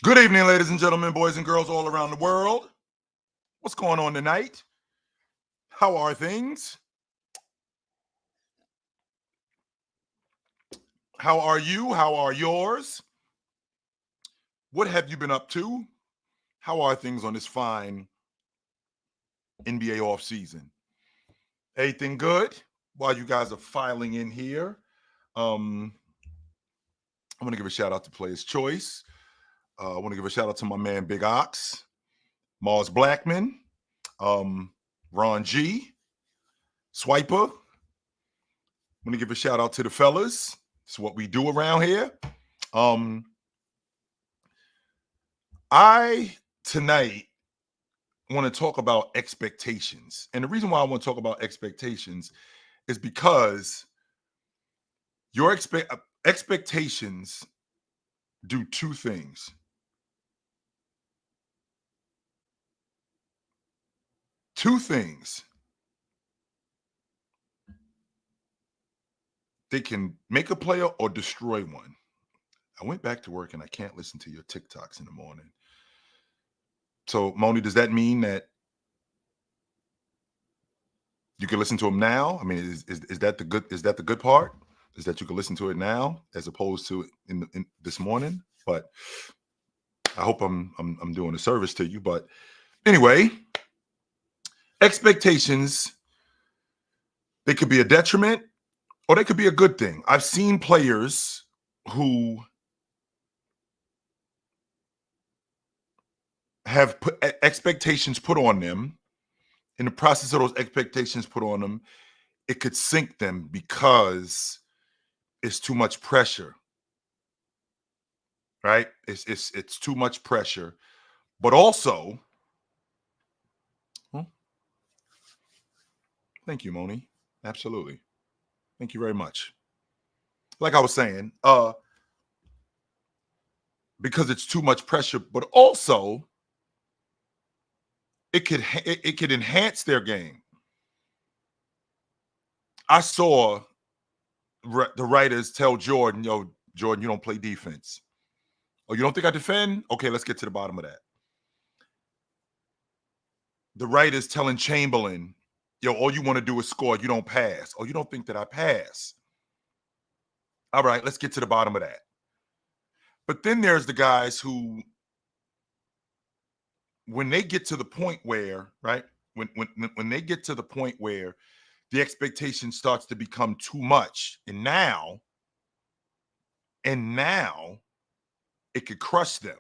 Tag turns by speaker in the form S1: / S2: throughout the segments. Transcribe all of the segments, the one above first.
S1: Good evening, ladies and gentlemen, boys and girls all around the world. What's going on tonight? How are things? How are you? How are yours? What have you been up to? How are things on this fine NBA offseason? Anything good? While you guys are filing in here, I'm going to give a shout out to Player's Choice. I want to give a shout out to my man Big Ox, Mars Blackman, Ron G, Swiper. I'm going to give a shout out to the fellas. It's what we do around here. I tonight want to talk about expectations. And the reason why I want to talk about expectations is because your expectations do two things. Two things. They can make a player or destroy one. I went back to work and I can't listen to your TikToks in the morning. So, Moni, does that mean that you can listen to them now? I mean, is that the good part? Is that you can listen to it now as opposed to in this morning? But I hope I'm doing a service to you. But anyway, expectations, they could be a detriment or they could be a good thing. I've seen players who have put expectations put on them. In the process of those expectations put on them, it could sink them because it's too much pressure, right? It's too much pressure, but also, well, thank you, Moni. Absolutely, thank you very much. Like I was saying, because it's too much pressure, but also it could enhance their game. I saw the writers tell Jordan, "Yo, Jordan, you don't play defense. Oh, you don't think I defend? Okay, let's get to the bottom of that." The writers telling Chamberlain, "Yo, all you want to do is score. You don't pass. Oh, you don't think that I pass? All right, let's get to the bottom of that." But then there's the guys who, when they get to the point where, right, when they get to the point where the expectation starts to become too much, and now it could crush them.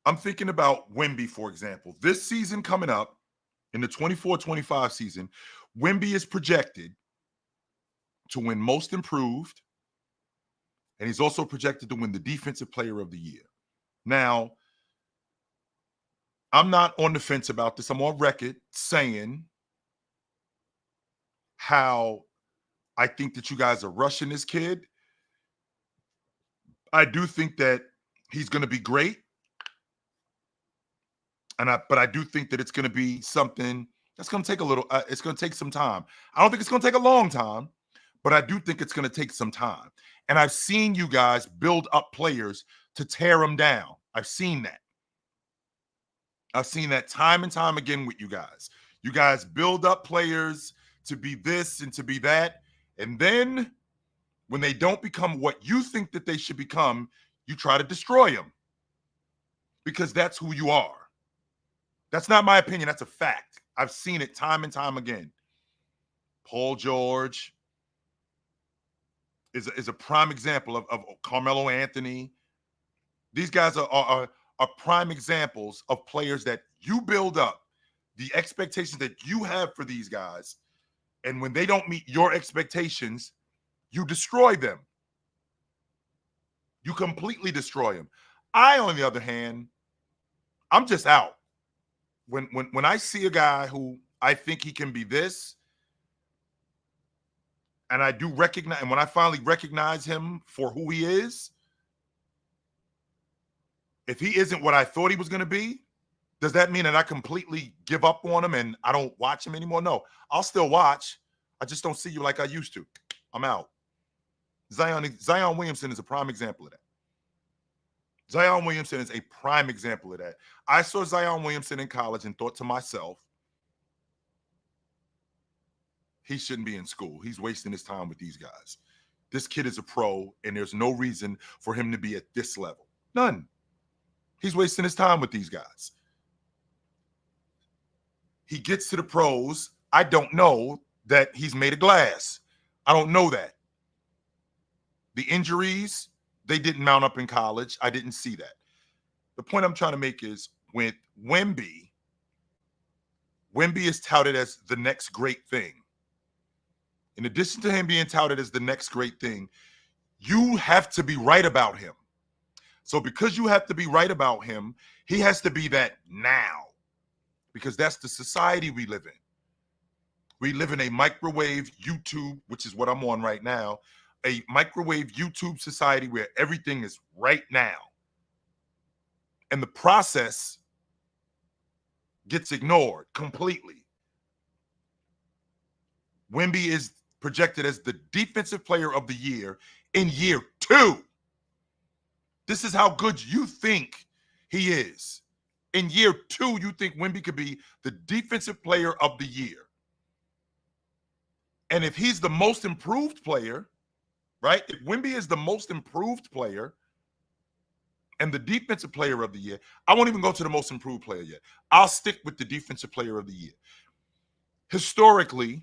S1: I'm thinking about Wemby, for example. This season coming up, in the 24-25 season, Wemby is projected to win Most Improved, and he's also projected to win the Defensive Player of the Year. Now, I'm not on the fence about this. I'm on record saying how I think that you guys are rushing this kid. I do think that he's going to be great. But I do think that it's going to be something that's going to take it's going to take some time. I don't think it's going to take a long time, but I do think it's going to take some time. And I've seen you guys build up players to tear them down. I've seen that. I've seen that time and time again with you guys. You guys build up players to be this and to be that. And then when they don't become what you think that they should become, you try to destroy them because that's who you are. That's not my opinion. That's a fact. I've seen it time and time again. Paul George is a prime example of Carmelo Anthony. These guys are prime examples of players that you build up, the expectations that you have for these guys. And when they don't meet your expectations, you destroy them. You completely destroy them. I, on the other hand, I'm just out. When I see a guy who I think he can be this, and I do recognize, and when I finally recognize him for who he is, if he isn't what I thought he was going to be, does that mean that I completely give up on him and I don't watch him anymore? No, I'll still watch. I just don't see you like I used to. I'm out. Zion Williamson is a prime example of that. Zion Williamson is a prime example of that. I saw Zion Williamson in college and thought to myself, he shouldn't be in school. He's wasting his time with these guys. This kid is a pro, and there's no reason for him to be at this level. None. He's wasting his time with these guys. He gets to the pros. I don't know that he's made of glass. I don't know that. The injuries, they didn't mount up in college. I didn't see that. The point I'm trying to make is with Wemby is touted as the next great thing. In addition to him being touted as the next great thing, you have to be right about him. So because you have to be right about him, he has to be that now, because that's the society we live in. We live in a microwave YouTube, which is what I'm on right now, a microwave YouTube society where everything is right now. And the process gets ignored completely. Wemby is projected as the defensive player of the year in year 2. This is how good you think he is. In year 2, you think Wemby could be the defensive player of the year. And if he's the most improved player, right? If Wemby is the most improved player and the defensive player of the year, I won't even go to the most improved player yet. I'll stick with the defensive player of the year. Historically,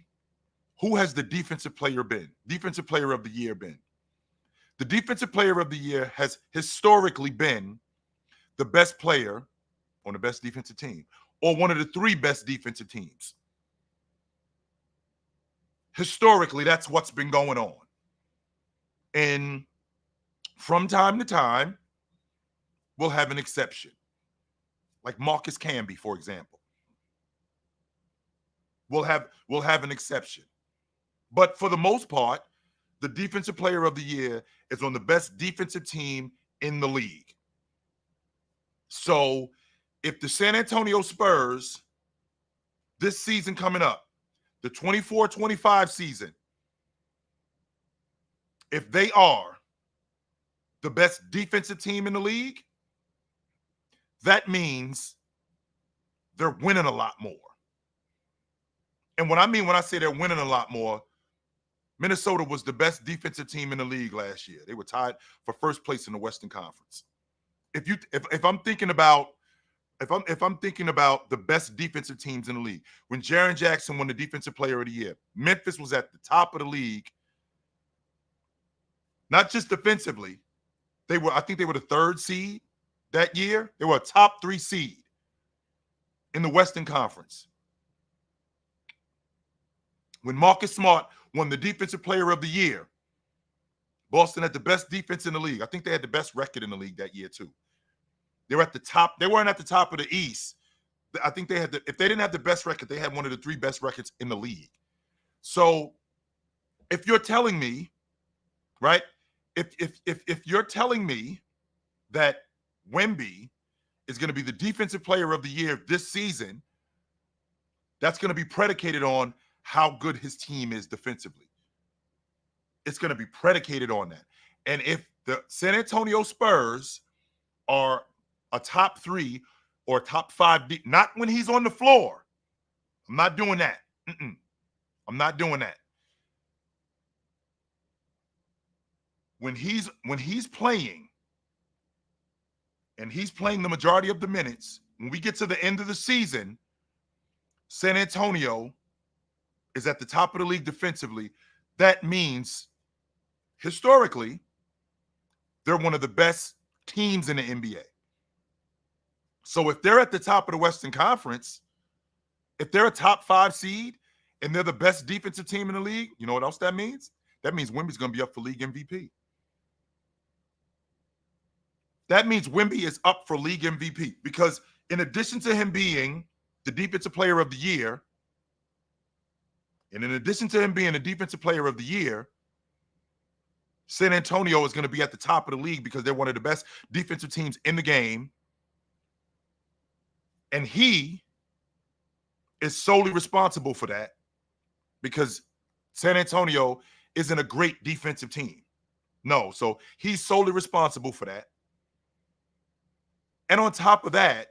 S1: who has the defensive player been? Defensive player of the year been? The defensive player of the year has historically been the best player on the best defensive team, or one of the 3 best defensive teams. Historically, that's what's been going on. And from time to time, we'll have an exception. Like Marcus Camby, for example. We'll have an exception. But for the most part, the defensive player of the year is on the best defensive team in the league. So if the San Antonio Spurs, this season coming up, the 24-25 season, if they are the best defensive team in the league, that means they're winning a lot more. And what I mean when I say they're winning a lot more, Minnesota was the best defensive team in the league last year. They were tied for first place in the Western Conference. If I'm thinking about the best defensive teams in the league, when Jaren Jackson won the defensive player of the year, Memphis was at the top of the league. Not just defensively. I think they were the 3rd seed that year. They were a top 3 seed in the Western Conference. When Marcus Smart won the defensive player of the year, Boston had the best defense in the league. I think they had the best record in the league that year too. They were at the top. They weren't at the top of the East. I think they had if they didn't have the best record, they had one of the 3 best records in the league. So if you're telling me, right, if you're telling me that Wemby is going to be the defensive player of the year this season, that's going to be predicated on how good his team is defensively. It's going to be predicated on that. And if the San Antonio Spurs are a top 3 or top 5, not when he's on the floor. I'm not doing that. I'm not doing that. When he's playing, and he's playing the majority of the minutes, when we get to the end of the season, San Antonio is at the top of the league defensively. That means historically, they're one of the best teams in the NBA. So if they're at the top of the Western Conference, if they're a top 5 seed and they're the best defensive team in the league, you know what else that means? That means Wemby's going to be up for league MVP. That means Wemby is up for league MVP, because in addition to him being the defensive player of the year, and in addition to him being the defensive player of the year, San Antonio is going to be at the top of the league because they're one of the best defensive teams in the game. And he is solely responsible for that because San Antonio isn't a great defensive team. No, so he's solely responsible for that. And on top of that,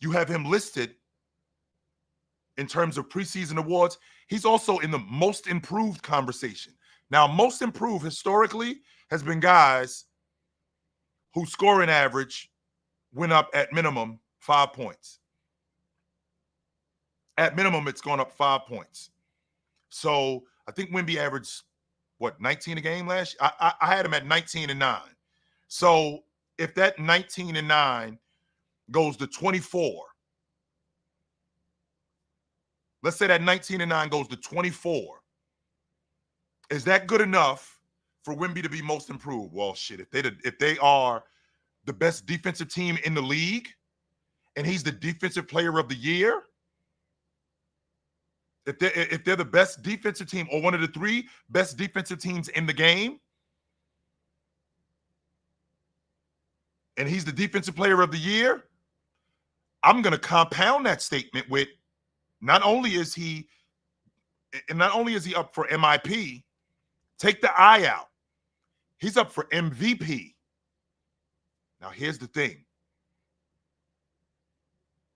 S1: you have him listed in terms of preseason awards. He's also in the most improved conversation. Now, most improved historically has been guys whose scoring average went up at minimum 5 points. At minimum, it's gone up 5 points. So I think Wemby averaged, 19 a game last year? I had him at 19 and 9. So if that 19 and 9 goes to 24, let's say that 19 and 9 goes to 24. Is that good enough for Wemby to be most improved? Well, shit, if they are the best defensive team in the league and he's the defensive player of the year, if they're the best defensive team or one of the 3 best defensive teams in the game, and he's the defensive player of the year, I'm going to compound that statement with not only is he up for MIP, take the I out, he's up for MVP. Now, here's the thing.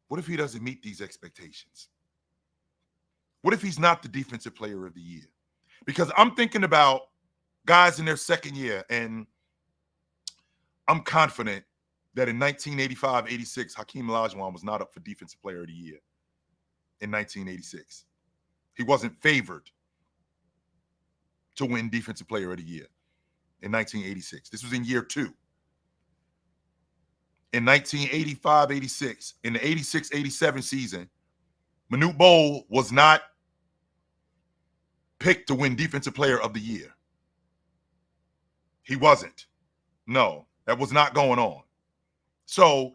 S1: What if he doesn't meet these expectations? What if he's not the defensive player of the year? Because I'm thinking about guys in their second year, and I'm confident that in 1985-86, Hakeem Olajuwon was not up for defensive player of the year in 1986. He wasn't favored to win defensive player of the year in 1986. This was in year 2. In 1985-86, in the 86-87 season, Manute Bol was not picked to win defensive player of the year. He wasn't. No, that was not going on. So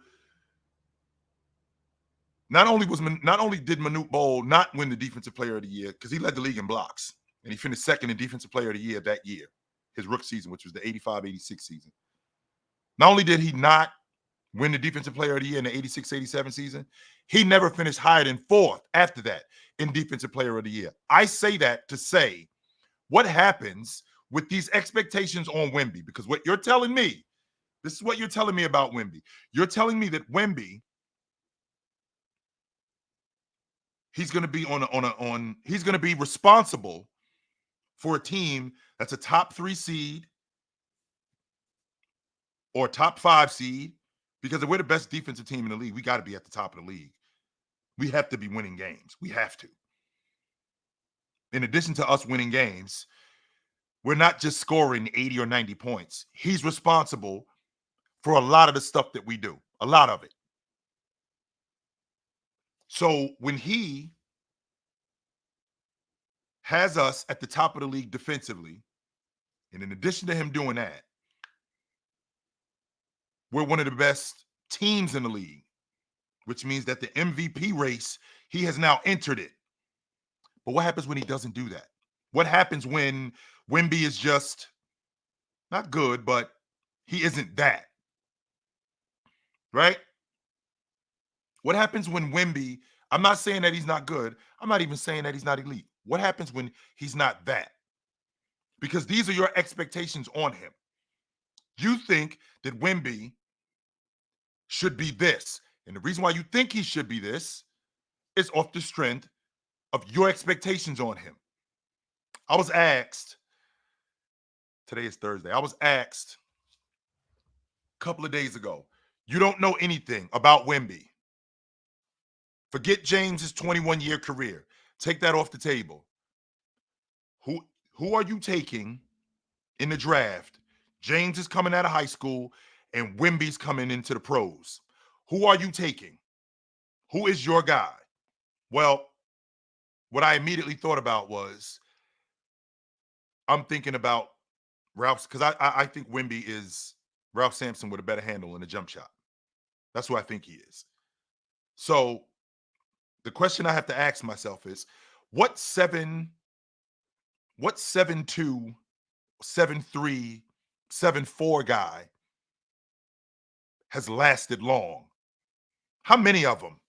S1: not only did Manute Bol not win the defensive player of the year, because he led the league in blocks, and he finished second in defensive player of the year that year, his rookie season, which was the 85-86 season. Not only did he not win the defensive player of the year in the 86-87 season, he never finished higher than 4th after that in defensive player of the year. I say that to say what happens with these expectations on Wemby, because what you're telling me, this is what you're telling me about Wemby. You're telling me that Wemby, he's going to be he's going to be responsible for a team that's a top 3 seed or top 5 seed, because if we're the best defensive team in the league, we got to be at the top of the league. We have to be winning games. We have to. In addition to us winning games, we're not just scoring 80 or 90 points. He's responsible for a lot of the stuff that we do, a lot of it. So when he has us at the top of the league defensively, and in addition to him doing that, we're one of the best teams in the league, which means that the MVP race, he has now entered it. But what happens when he doesn't do that? What happens when Wemby is just not good, but he isn't that? Right? What happens when Wemby, I'm not saying that he's not good. I'm not even saying that he's not elite. What happens when he's not that? Because these are your expectations on him. You think that Wemby should be this. And the reason why you think he should be this is off the strength of your expectations on him. I was asked, today is Thursday, I was asked a couple of days ago, you don't know anything about Wemby. Forget James's 21-year career. Take that off the table. Who are you taking in the draft? James is coming out of high school and Wemby's coming into the pros. Who are you taking? Who is your guy? Well, what I immediately thought about was, I'm thinking about Ralph's, because I think Wemby is Ralph Sampson with a better handle in the jump shot. That's who I think he is. So the question I have to ask myself is, what 7'2", 7'3", 7'4" guy has lasted long? How many of them,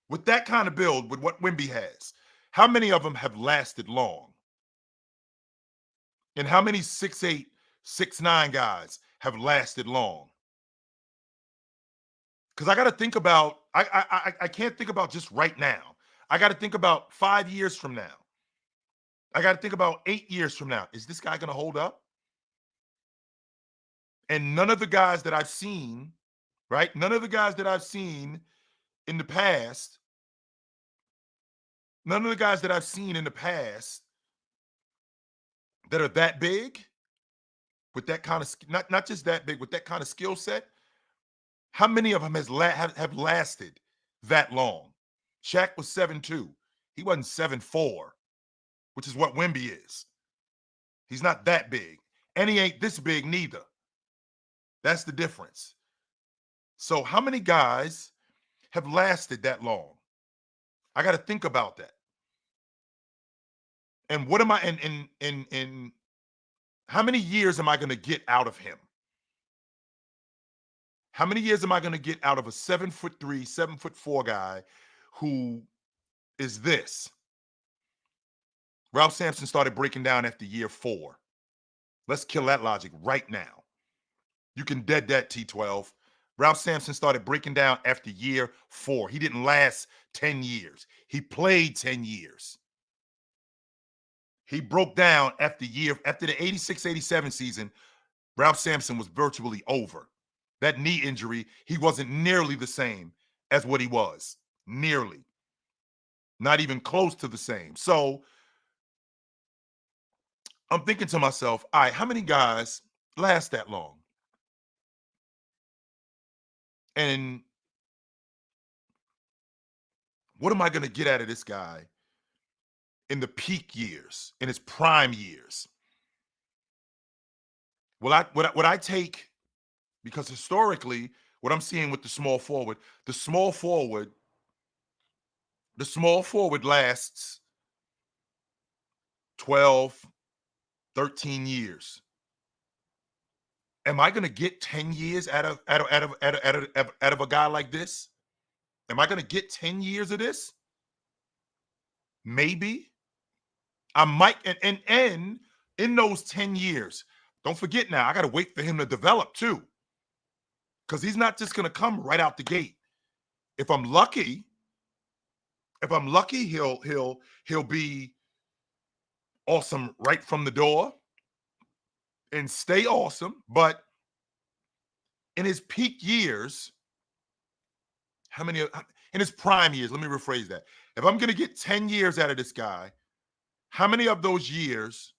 S1: with that kind of build, with what Wemby has, how many of them have lasted long? And how many 6'8", 6'9" guys have lasted long? Because I got to think about, I can't think about just right now. I got to think about 5 years from now. I got to think about 8 years from now. Is this guy going to hold up? And none of the guys that I've seen, right? None of the guys that I've seen in the past, none of the guys that I've seen in the past that are that big, with that kind of, not just that big, with that kind of skill set, how many of them have lasted that long? Shaq was 7'2". He wasn't 7'4", which is what Wemby is. He's not that big. And he ain't this big neither. That's the difference. So how many guys have lasted that long? I got to think about that. And what am I in how many years am I going to get out of him? How many years am I going to get out of a 7'3", 7'4" guy who is this? Ralph Sampson started breaking down after year 4. Let's kill that logic right now. You can dead that, T12. Ralph Sampson started breaking down after year 4. He didn't last 10 years. He played 10 years. He broke down after the 86-87 season. Ralph Sampson was virtually over. That knee injury, he wasn't nearly the same as what he was. Nearly. Not even close to the same. So I'm thinking to myself, all right, how many guys last that long? And what am I going to get out of this guy in the peak years, in his prime years? Would I take, because historically, what I'm seeing with the small forward lasts 12, 13 years. Am I going to get 10 years out of a guy like this? Am I going to get 10 years of this? Maybe. I might, and in those 10 years, don't forget now, I got to wait for him to develop too. Because he's not just going to come right out the gate. If I'm lucky, he'll be awesome right from the door and stay awesome. But in his peak years, in his prime years, let me rephrase that. If I'm going to get 10 years out of this guy, how many of those years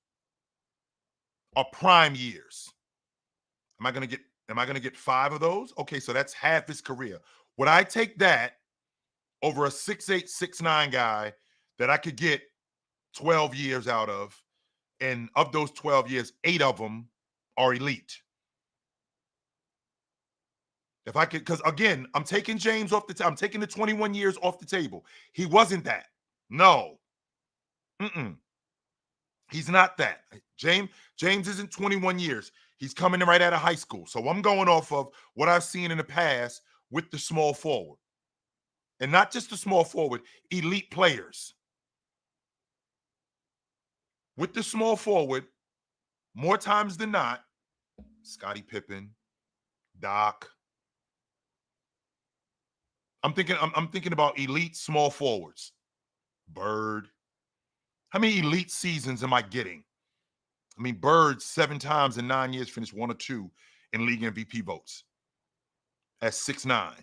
S1: are prime years? Am I going to get 5 of those? Okay, so that's half his career. Would I take that over a 6'8", 6'9" guy that I could get 12 years out of, and of those 12 years, 8 of them are elite? If I could, because again, I'm taking James off I'm taking the 21 years off the table. He wasn't that. No. He's not that. James isn't 21 years. He's coming right out of high school. So I'm going off of what I've seen in the past with the small forward. And not just the small forward, elite players. With the small forward, more times than not, Scottie Pippen, Doc. I'm thinking about elite small forwards. Bird. How many elite seasons am I getting? I mean, Bird 7 times in 9 years finished 1 or 2 in league MVP votes at 6'9".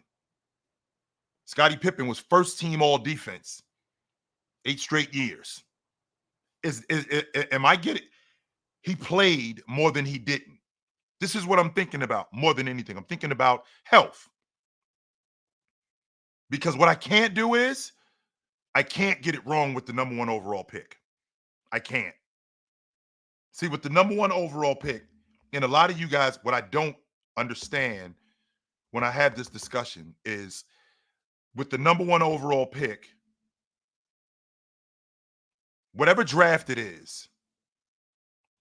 S1: Scottie Pippen was first team all defense 8 straight years. Am I getting? He played more than he didn't. This is what I'm thinking about more than anything. I'm thinking about health. Because what I can't do is I can't get it wrong with the number 1 overall pick. I can't. See, with the number 1 overall pick, and a lot of you guys, what I don't understand when I have this discussion is with the number 1 overall pick, whatever draft it is,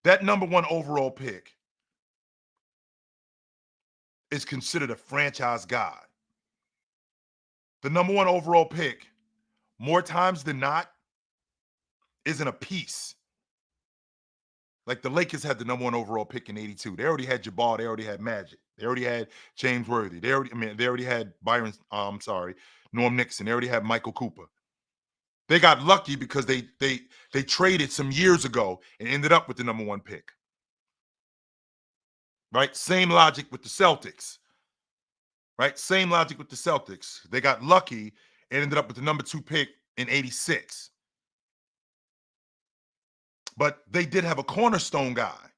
S1: that number 1 overall pick is considered a franchise guy. The number 1 overall pick, more times than not, isn't a piece. Like the Lakers had the #1 overall pick in '82. They already had Jabbar. They already had Magic. They already had James Worthy. They already had Byron. Norm Nixon. They already had Michael Cooper. They got lucky because they traded some years ago and ended up with the #1 pick. Right? Same logic with the Celtics. Right? Same logic with the Celtics. They got lucky and ended up with the #2 pick in '86. But they did have a cornerstone guy.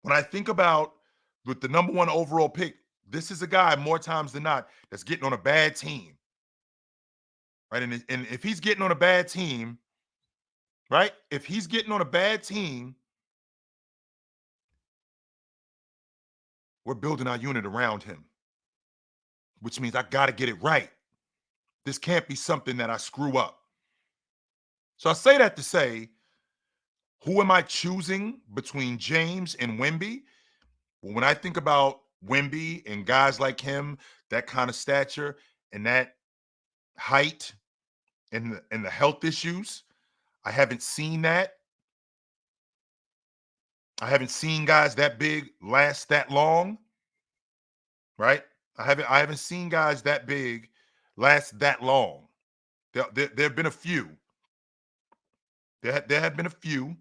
S1: When I think about with the #1 overall pick, this is a guy more times than not that's getting on a bad team. Right? And if he's getting on a bad team, right? If he's getting on a bad team, we're building our unit around him, which means I got to get it right. This can't be something that I screw up. So I say that to say, who am I choosing between James and Wemby? Well, when I think about Wemby and guys like him, that kind of stature and that height and the health issues, I haven't seen that. I haven't seen guys that big last that long, right? I haven't seen guys that big last that long. There have been a few. There have been a few.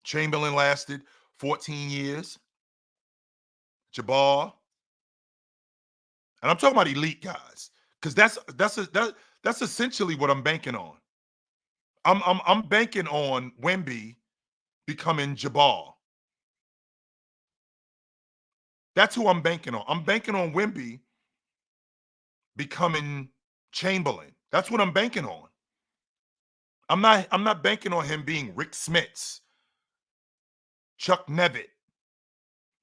S1: Chamberlain lasted 14 years. Jabbar, and I'm talking about elite guys, because that's essentially what I'm banking on. I'm banking on Wemby becoming Jabbar. That's who I'm banking on. I'm banking on Wemby becoming Chamberlain. That's what I'm banking on. I'm not banking on him being Rick Smits, Chuck Nevitt.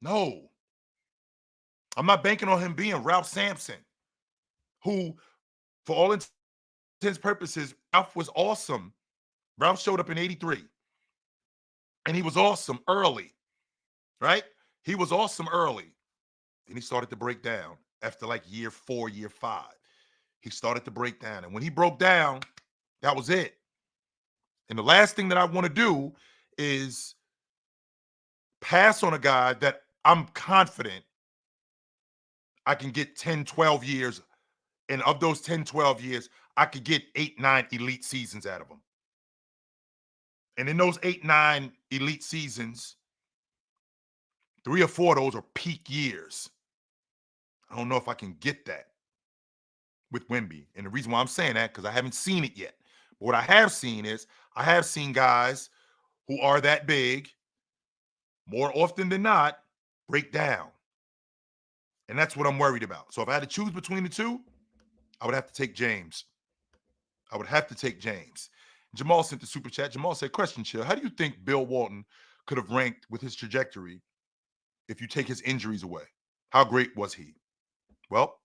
S1: No. I'm not banking on him being Ralph Sampson, who, for all intents purposes, Ralph was awesome. Ralph showed up in '83, and he was awesome early, right? He was awesome early. Then he started to break down after like year 4, year 5. He started to break down. And when he broke down, that was it. And the last thing that I want to do is pass on a guy that I'm confident I can get 10, 12 years. And of those 10, 12 years, I could get 8, 9 elite seasons out of him. And in those 8, 9 elite seasons, 3 or 4 of those are peak years. I don't know if I can get that with Wemby. And the reason why I'm saying that, because I haven't seen it yet. But what I have seen is I have seen guys who are that big, more often than not, break down. And that's what I'm worried about. So if I had to choose between the two, I would have to take James. I would have to take James. Jamal sent the super chat. Jamal said, question, Chill. How do you think Bill Walton could have ranked with his trajectory if you take his injuries away? How great was he? Well,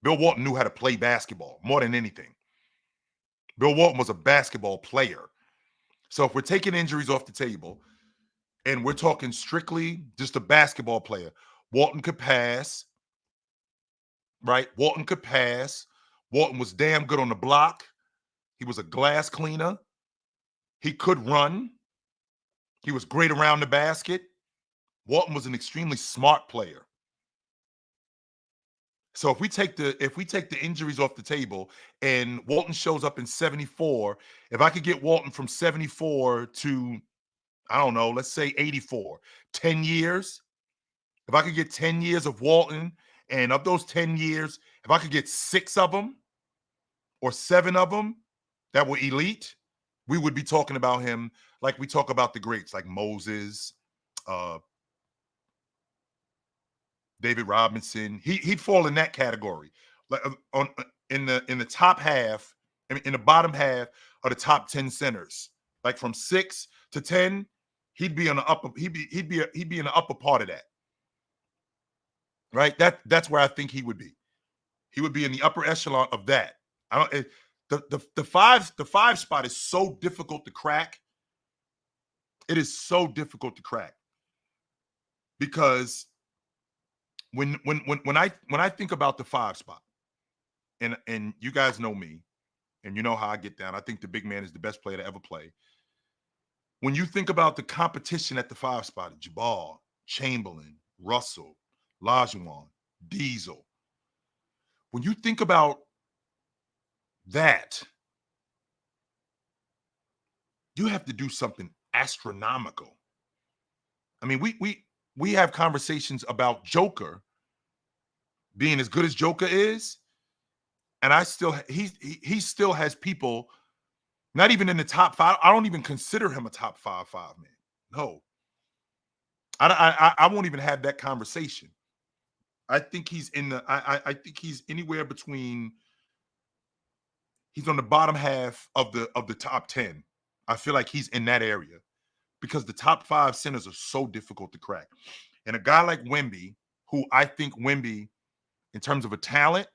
S1: Bill Walton knew how to play basketball more than anything. Bill Walton was a basketball player. So if we're taking injuries off the table and we're talking strictly just a basketball player, Walton could pass, right? Walton could pass. Walton was damn good on the block. He was a glass cleaner. He could run. He was great around the basket. Walton was an extremely smart player. So if we take the injuries off the table and Walton shows up in 74, if I could get Walton from 74 to, I don't know, let's say 84, 10 years. If I could get 10 years of Walton, and of those 10 years, if I could get 6 of them or 7 of them that were elite, we would be talking about him like we talk about the greats, like Moses, David Robinson. He'd fall in that category, like in the top half, I mean, in the bottom half of the top 10 centers, like from 6 to 10. He'd be on the upper. He'd be in the upper part of that. Right. That's where I think he would be. He would be in the upper echelon of that. I don't. The five spot is so difficult to crack. It is so difficult to crack because when I think about the 5 spot, and you guys know me, and you know how I get down. I think the big man is the best player to ever play. When you think about the competition at the 5 spot, Jabal, Chamberlain, Russell, Lajuan, Diesel, when you think about that, you have to do something astronomical. I mean, we have conversations about Joker being as good as Joker is, and he still has people not even in the top 5. I don't even consider him a top 5 man. No, I won't even have that conversation. I think he's in the I think he's anywhere between. He's on the bottom half of the top 10. I feel like he's in that area because the top 5 centers are so difficult to crack. And a guy like Wemby, who I think Wemby, in terms of a talent,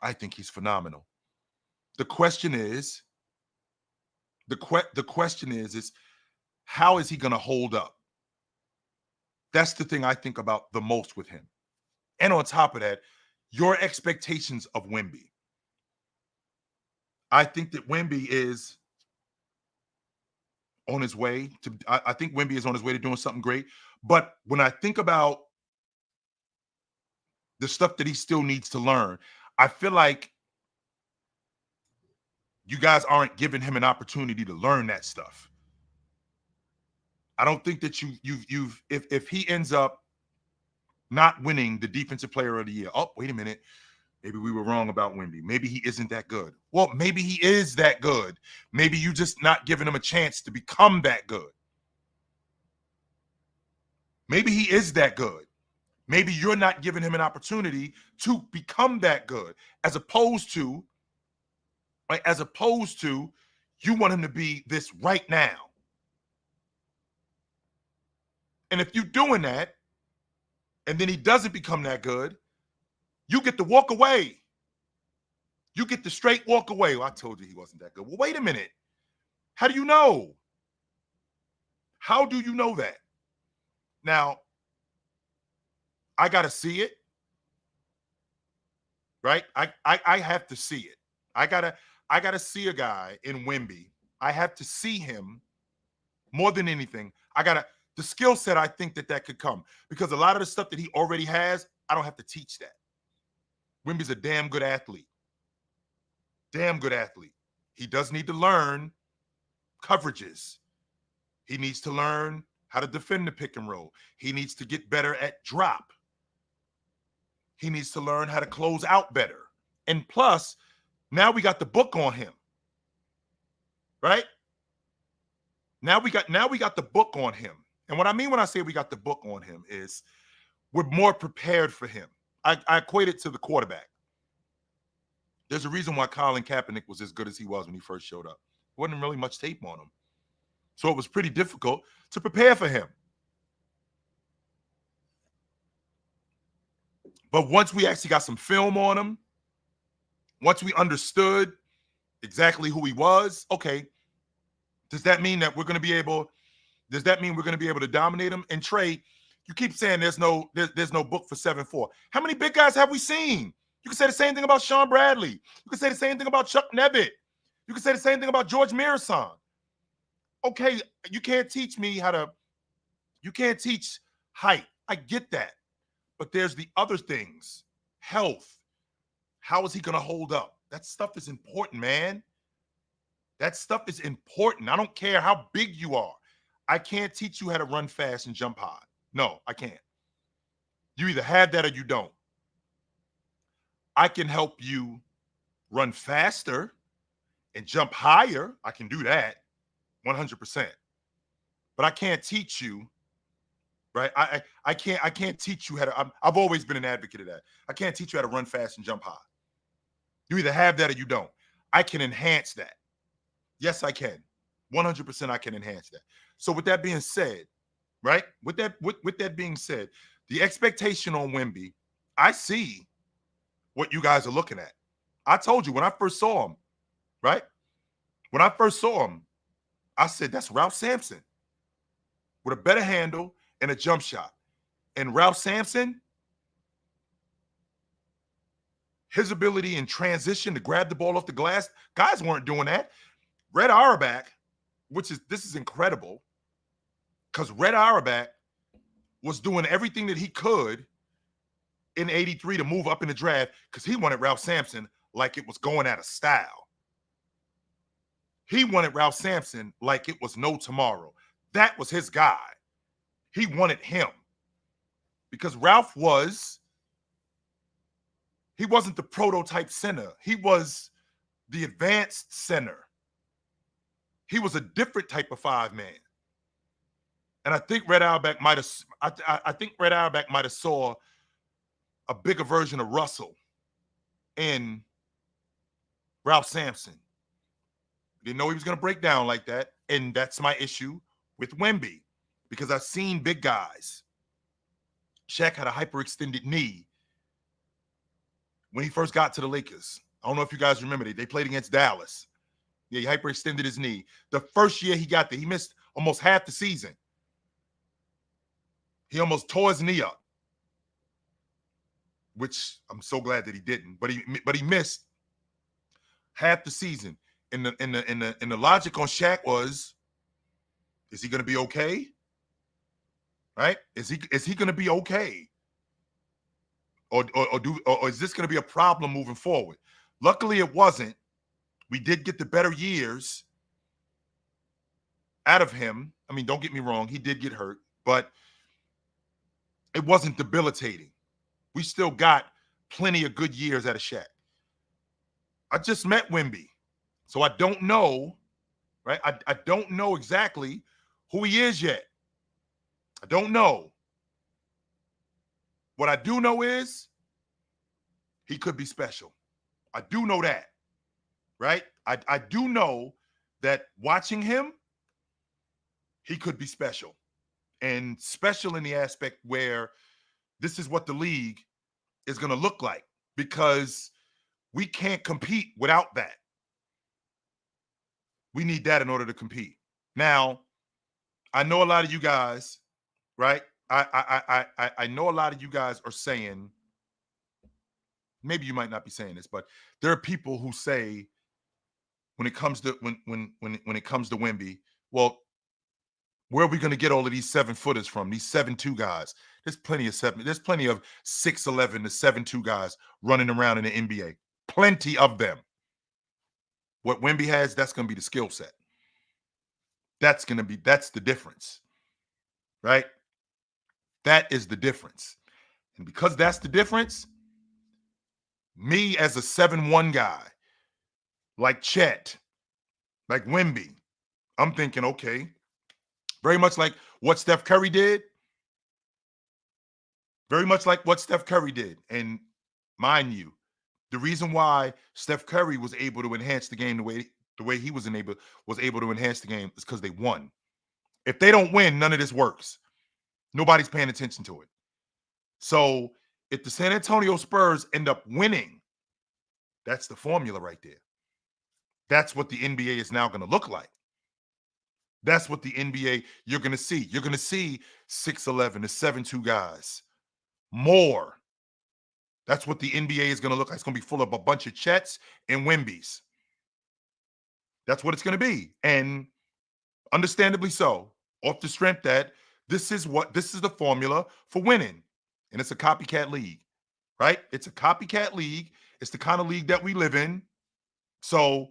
S1: I think he's phenomenal. The question is, the question is how is he going to hold up? That's the thing I think about the most with him. And on top of that, your expectations of Wemby. I think that Wemby is on his way to. I think Wemby is on his way to doing something great. But when I think about the stuff that he still needs to learn, I feel like you guys aren't giving him an opportunity to learn that stuff. I don't think that if he ends up not winning the Defensive Player of the Year. Oh, wait a minute. Maybe we were wrong about Wemby. Maybe he isn't that good. Well, maybe he is that good. Maybe you just not giving him a chance to become that good. Maybe he is that good. Maybe you're not giving him an opportunity to become that good, as opposed to you want him to be this right now. And if you're doing that, and then he doesn't become that good, you get to walk away. You get to straight walk away. Well, I told you he wasn't that good. Well, wait a minute. How do you know? How do you know that? Now, I got to see it, right? I have to see it. I gotta see a guy in Wemby. I have to see him more than anything. The skill set. I think that could come because a lot of the stuff that he already has, I don't have to teach that. Wemby's a damn good athlete. Damn good athlete. He does need to learn coverages. He needs to learn how to defend the pick and roll. He needs to get better at drop. He needs to learn how to close out better. And plus, now we got the book on him. Right? Now we got the book on him. And what I mean when I say we got the book on him is we're more prepared for him. I equate it to the quarterback. There's a reason why Colin Kaepernick was as good as he was when he first showed up. There wasn't really much tape on him. So it was pretty difficult to prepare for him. But once we actually got some film on him, once we understood exactly who he was, okay, does that mean we're going to be able to dominate him? And Trey, you keep saying there's no book for 7-4. How many big guys have we seen? You can say the same thing about Sean Bradley. You can say the same thing about Chuck Nevitt. You can say the same thing about George Mirasan. Okay, you can't teach height. I get that. But there's the other things. Health. How is he going to hold up? That stuff is important, man. That stuff is important. I don't care how big you are. I can't teach you how to run fast and jump high. No, I can't. You either have that or you don't. I can help you run faster and jump higher. I can do that 100%. But I can't teach you, right? I can't teach you how to. I've always been an advocate of that. I can't teach you how to run fast and jump high. You either have that or you don't. I can enhance that. Yes, I can. 100% I can enhance that. So with that being said, right? With that being said, the expectation on Wemby, I see what you guys are looking at. I told you when I first saw him, right? When I first saw him, I said, that's Ralph Sampson with a better handle and a jump shot. And Ralph Sampson, his ability in transition to grab the ball off the glass, guys weren't doing that. Red Auerbach this is incredible because Red Auerbach was doing everything that he could in 83 to move up in the draft because he wanted Ralph Sampson like it was going out of style. He wanted Ralph Sampson like it was no tomorrow. That was his guy. He wanted him because Ralph he wasn't the prototype center. He was the advanced center. He was a different type of 5-man. And I think Red Auerbach might have I think Red Auerbach might have saw a bigger version of Russell in Ralph Sampson. Didn't know he was going to break down like that. And that's my issue with Wemby because I've seen big guys. Shaq had a hyperextended knee when he first got to the Lakers. I don't know if you guys remember it. They played against Dallas. Yeah, he hyperextended his knee. The first year he got there, he missed almost half the season. He almost tore his knee up, which I'm so glad that he didn't. But he missed half the season. And the logic on Shaq was, is he going to be okay? Right? Is he going to be okay? Or is this going to be a problem moving forward? Luckily, it wasn't. We did get the better years out of him. I mean, don't get me wrong. He did get hurt, but it wasn't debilitating. We still got plenty of good years out of Shaq. I just met Wemby, so I don't know, right? I don't know exactly who he is yet. I don't know. What I do know is he could be special. I do know that, right? I do know that watching him, he could be special. And special in the aspect where this is what the league is going to look like because we can't compete without that. We need that in order to compete. Now, I know a lot of you guys, right? I know a lot of you guys are saying, maybe you might not be saying this, but there are people who say when it comes to when it comes to Wemby, well, where are we going to get all of these 7-footers from? These 7'2" guys. There's plenty of 6'11" to 7'2" guys running around in the NBA. Plenty of them. What Wemby has, that's going to be the skill set. That's the difference. Right? That is the difference. And because that's the difference, me as a 7'1" guy, like Chet, like Wemby, I'm thinking, okay, very much like what Steph Curry did. Very much like what Steph Curry did. And mind you, the reason why Steph Curry was able to enhance the game the way he was able to enhance the game is because they won. If they don't win, none of this works. Nobody's paying attention to it. So if the San Antonio Spurs end up winning, that's the formula right there. That's what the NBA is now going to look like. That's what the NBA you're going to see. You're going to see 6'11" to 7'2" guys. More. That's what the NBA is going to look like. It's going to be full of a bunch of Chets and Wembys. That's what it's going to be. And understandably so, off the strength that this is the formula for winning. And it's a copycat league, right? It's a copycat league. It's the kind of league that we live in. So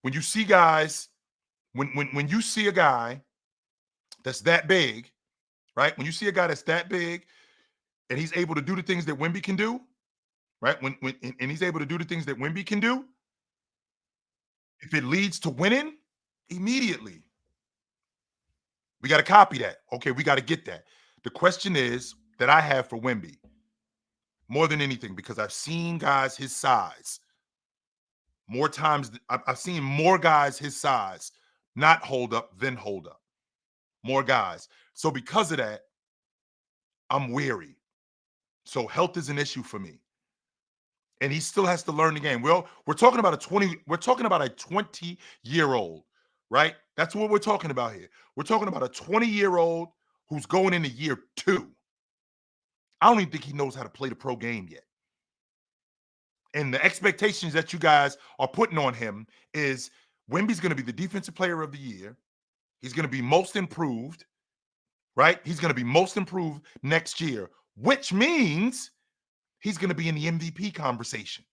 S1: when you see guys, when you see a guy that's that big, right? When you see a guy that's that big and he's able to do the things that Wemby can do, right? And he's able to do the things that Wemby can do, if it leads to winning, immediately, we got to copy that. Okay, we got to get that. The question is that I have for Wemby, more than anything, because I've seen guys his size more times. I've seen more guys his size not hold up than hold up. More guys. So because of that, I'm weary. So health is an issue for me. And he still has to learn the game. Well, we're talking about a 20-year-old, right? That's what we're talking about here. We're talking about a 20-year-old who's going into year 2. I don't even think he knows how to play the pro game yet. And the expectations that you guys are putting on him is Wemby's going to be the defensive player of the year. He's going to be most improved, right? He's going to be most improved next year, which means he's going to be in the MVP conversation.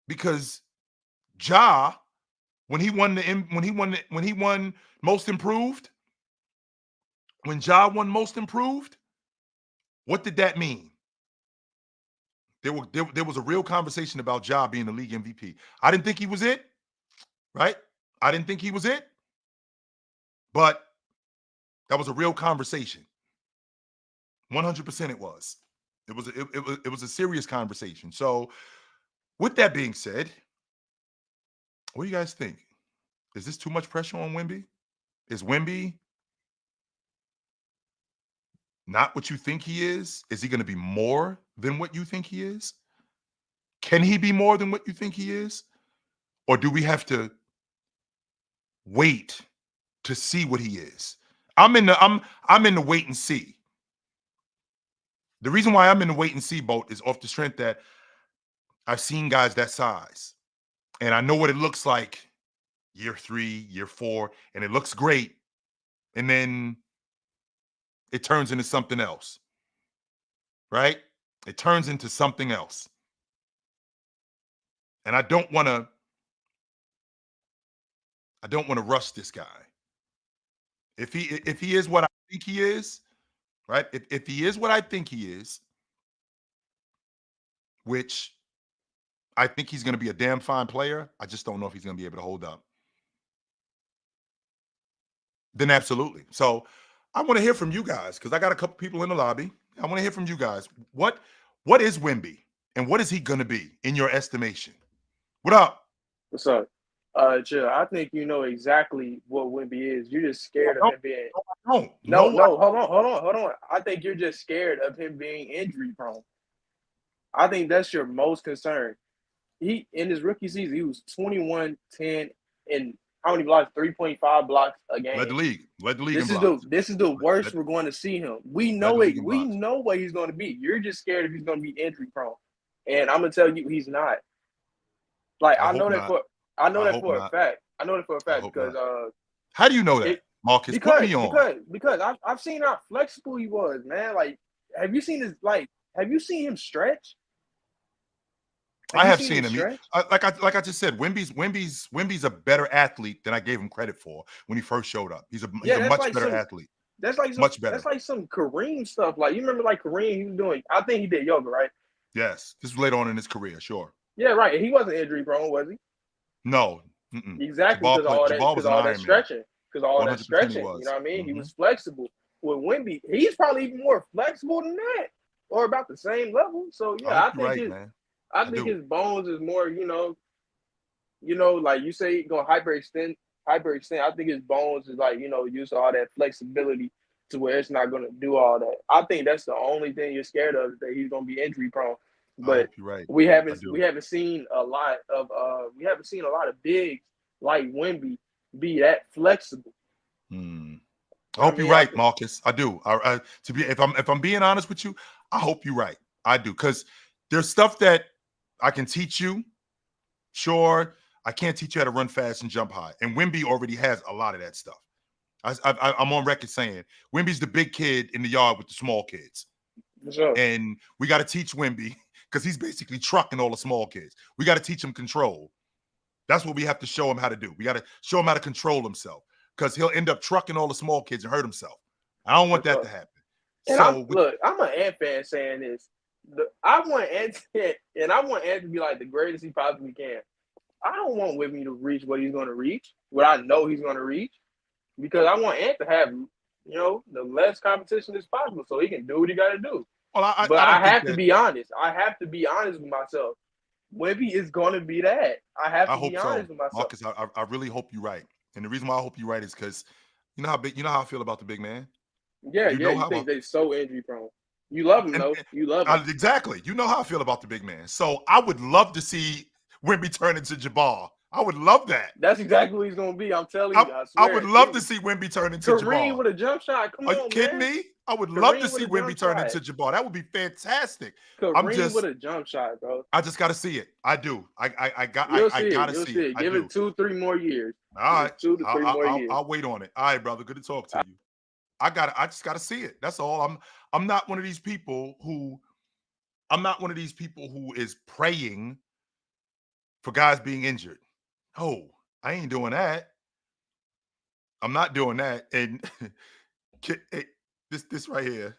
S1: Because Ja, when he won most improved, when Ja won most improved, what did that mean? There was a real conversation about Ja being the league MVP. I didn't think he was it, right? I didn't think he was it, but that was a real conversation. 100% it was. It was a serious conversation. So, with that being said, what do you guys think? Is this too much pressure on Wemby? Is Wemby not what you think he is? Is he going to be more than what you think he is? Can he be more than what you think he is? Or do we have to wait to see what he is? I'm in the wait and see. The reason why I'm in the wait and see boat is off the strength that I've seen guys that size. And I know what it looks like year 3, year 4, and it looks great. And then it turns into something else. Right? It turns into something else. And I don't want to rush this guy. If he is what I think he is, right? If he is what I think he is, which I think he's going to be a damn fine player, I just don't know if he's going to be able to hold up. Then absolutely. So I want to hear from you guys because I got a couple people in the lobby. I want to hear from you guys. What is Wemby and what is he going to be in your estimation? What up?
S2: What's up? Chill. I think you know exactly what Wemby is. You're just scared of him being. No, hold on. I think you're just scared of him being injury prone. I think that's your most concern. He in his rookie season, he was 21, 10, and how many blocks? 3.5 blocks a game.
S1: Led the league
S2: This is the worst we're going to see him. We know it. We know what he's going to be. You're just scared if he's going to be injury prone, and I'm gonna tell you he's not. Like I know that for a fact. I know that for a fact because
S1: how do you know that, Marcus? Put me on.
S2: Because I've seen how flexible he was, man. Like, have you seen him stretch?
S1: I have seen him. Like I just said, Wemby's a better athlete than I gave him credit for when he first showed up. He's a much better athlete.
S2: That's like much better. That's like some Kareem stuff. Like you remember, like Kareem, he was doing. I think he did yoga, right?
S1: Yes, this was later on in his career, sure.
S2: Yeah, right. And he wasn't injury prone, was he?
S1: No.
S2: Exactly, because all that stretching. You know what I mean? Mm-hmm. He was flexible. With Wemby, he's probably even more flexible than that, or about the same level. So yeah, I think his bones is more, you know, like you say, going hyperextend. I think his bones is like, you know, use all that flexibility to where it's not going to do all that. I think that's the only thing you're scared of, is that he's going to be injury prone. But
S1: right.
S2: we haven't seen a lot of bigs like Wemby be that flexible.
S1: I hope you're right, Marcus. I do. If I'm being honest with you, I hope you're right. I do, because there's stuff that I can teach you. Sure, I can't teach you how to run fast and jump high, and Wemby already has a lot of that stuff. I'm on record saying Wemby's the big kid in the yard with the small kids,
S2: sure.
S1: And we got to teach Wemby, because he's basically trucking all the small kids. We got to teach him control. That's what we have to show him how to do. We got to show him how to control himself, because he'll end up trucking all the small kids and hurt himself. I don't want that to happen.
S2: And I'm an Ant fan saying this. I want Ant to be like the greatest he possibly can. I don't want Wemby to reach what he's going to reach, what I know he's going to reach, because I want Ant to have, you know, the less competition as possible so he can do what he got to do.
S1: Well,
S2: I have to be honest. I have to be honest with myself. Wemby is going to be that. I have to be honest with myself.
S1: Marcus, I really hope you're right. And the reason why I hope you're right is because you know how I feel about the big man.
S2: Yeah, you think they're so injury prone. You love him, though. You love him.
S1: Exactly. You know how I feel about the big man. So I would love to see Wemby turn into Jabbar. I would love that.
S2: That's exactly what he's going to be. I'm telling you.
S1: I would love to see Wemby turn into Jabbar.
S2: Kareem with a jump shot. Come on,
S1: Are you kidding me? I would love to see Wemby turn into Jabbar. That would be fantastic.
S2: Kareem with a jump shot, bro.
S1: I just got to see it. I do. I got to see it.
S2: Give it 2-3 more years.
S1: All right.
S2: 2 to 3 more years.
S1: I'll wait on it. All right, brother. Good to talk to you. I just got to see it. That's all. I'm not one of these people who is praying for guys being injured. Oh, I ain't doing that. I'm not doing that. And this right here,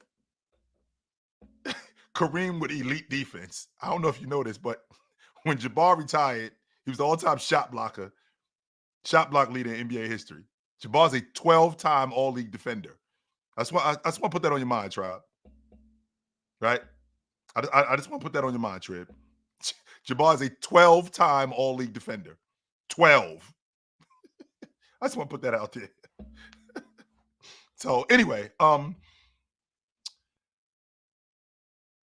S1: Kareem with elite defense. I don't know if you know this, but when Jabbar retired, he was the all-time shot block leader in NBA history. Jabbar's a 12-time All-League defender. I just want to put that on your mind, Tribe. Right? I just want to put that on your mind, Trib. Jabbar is a 12-time All-League defender. 12. I just want to put that out there. So anyway,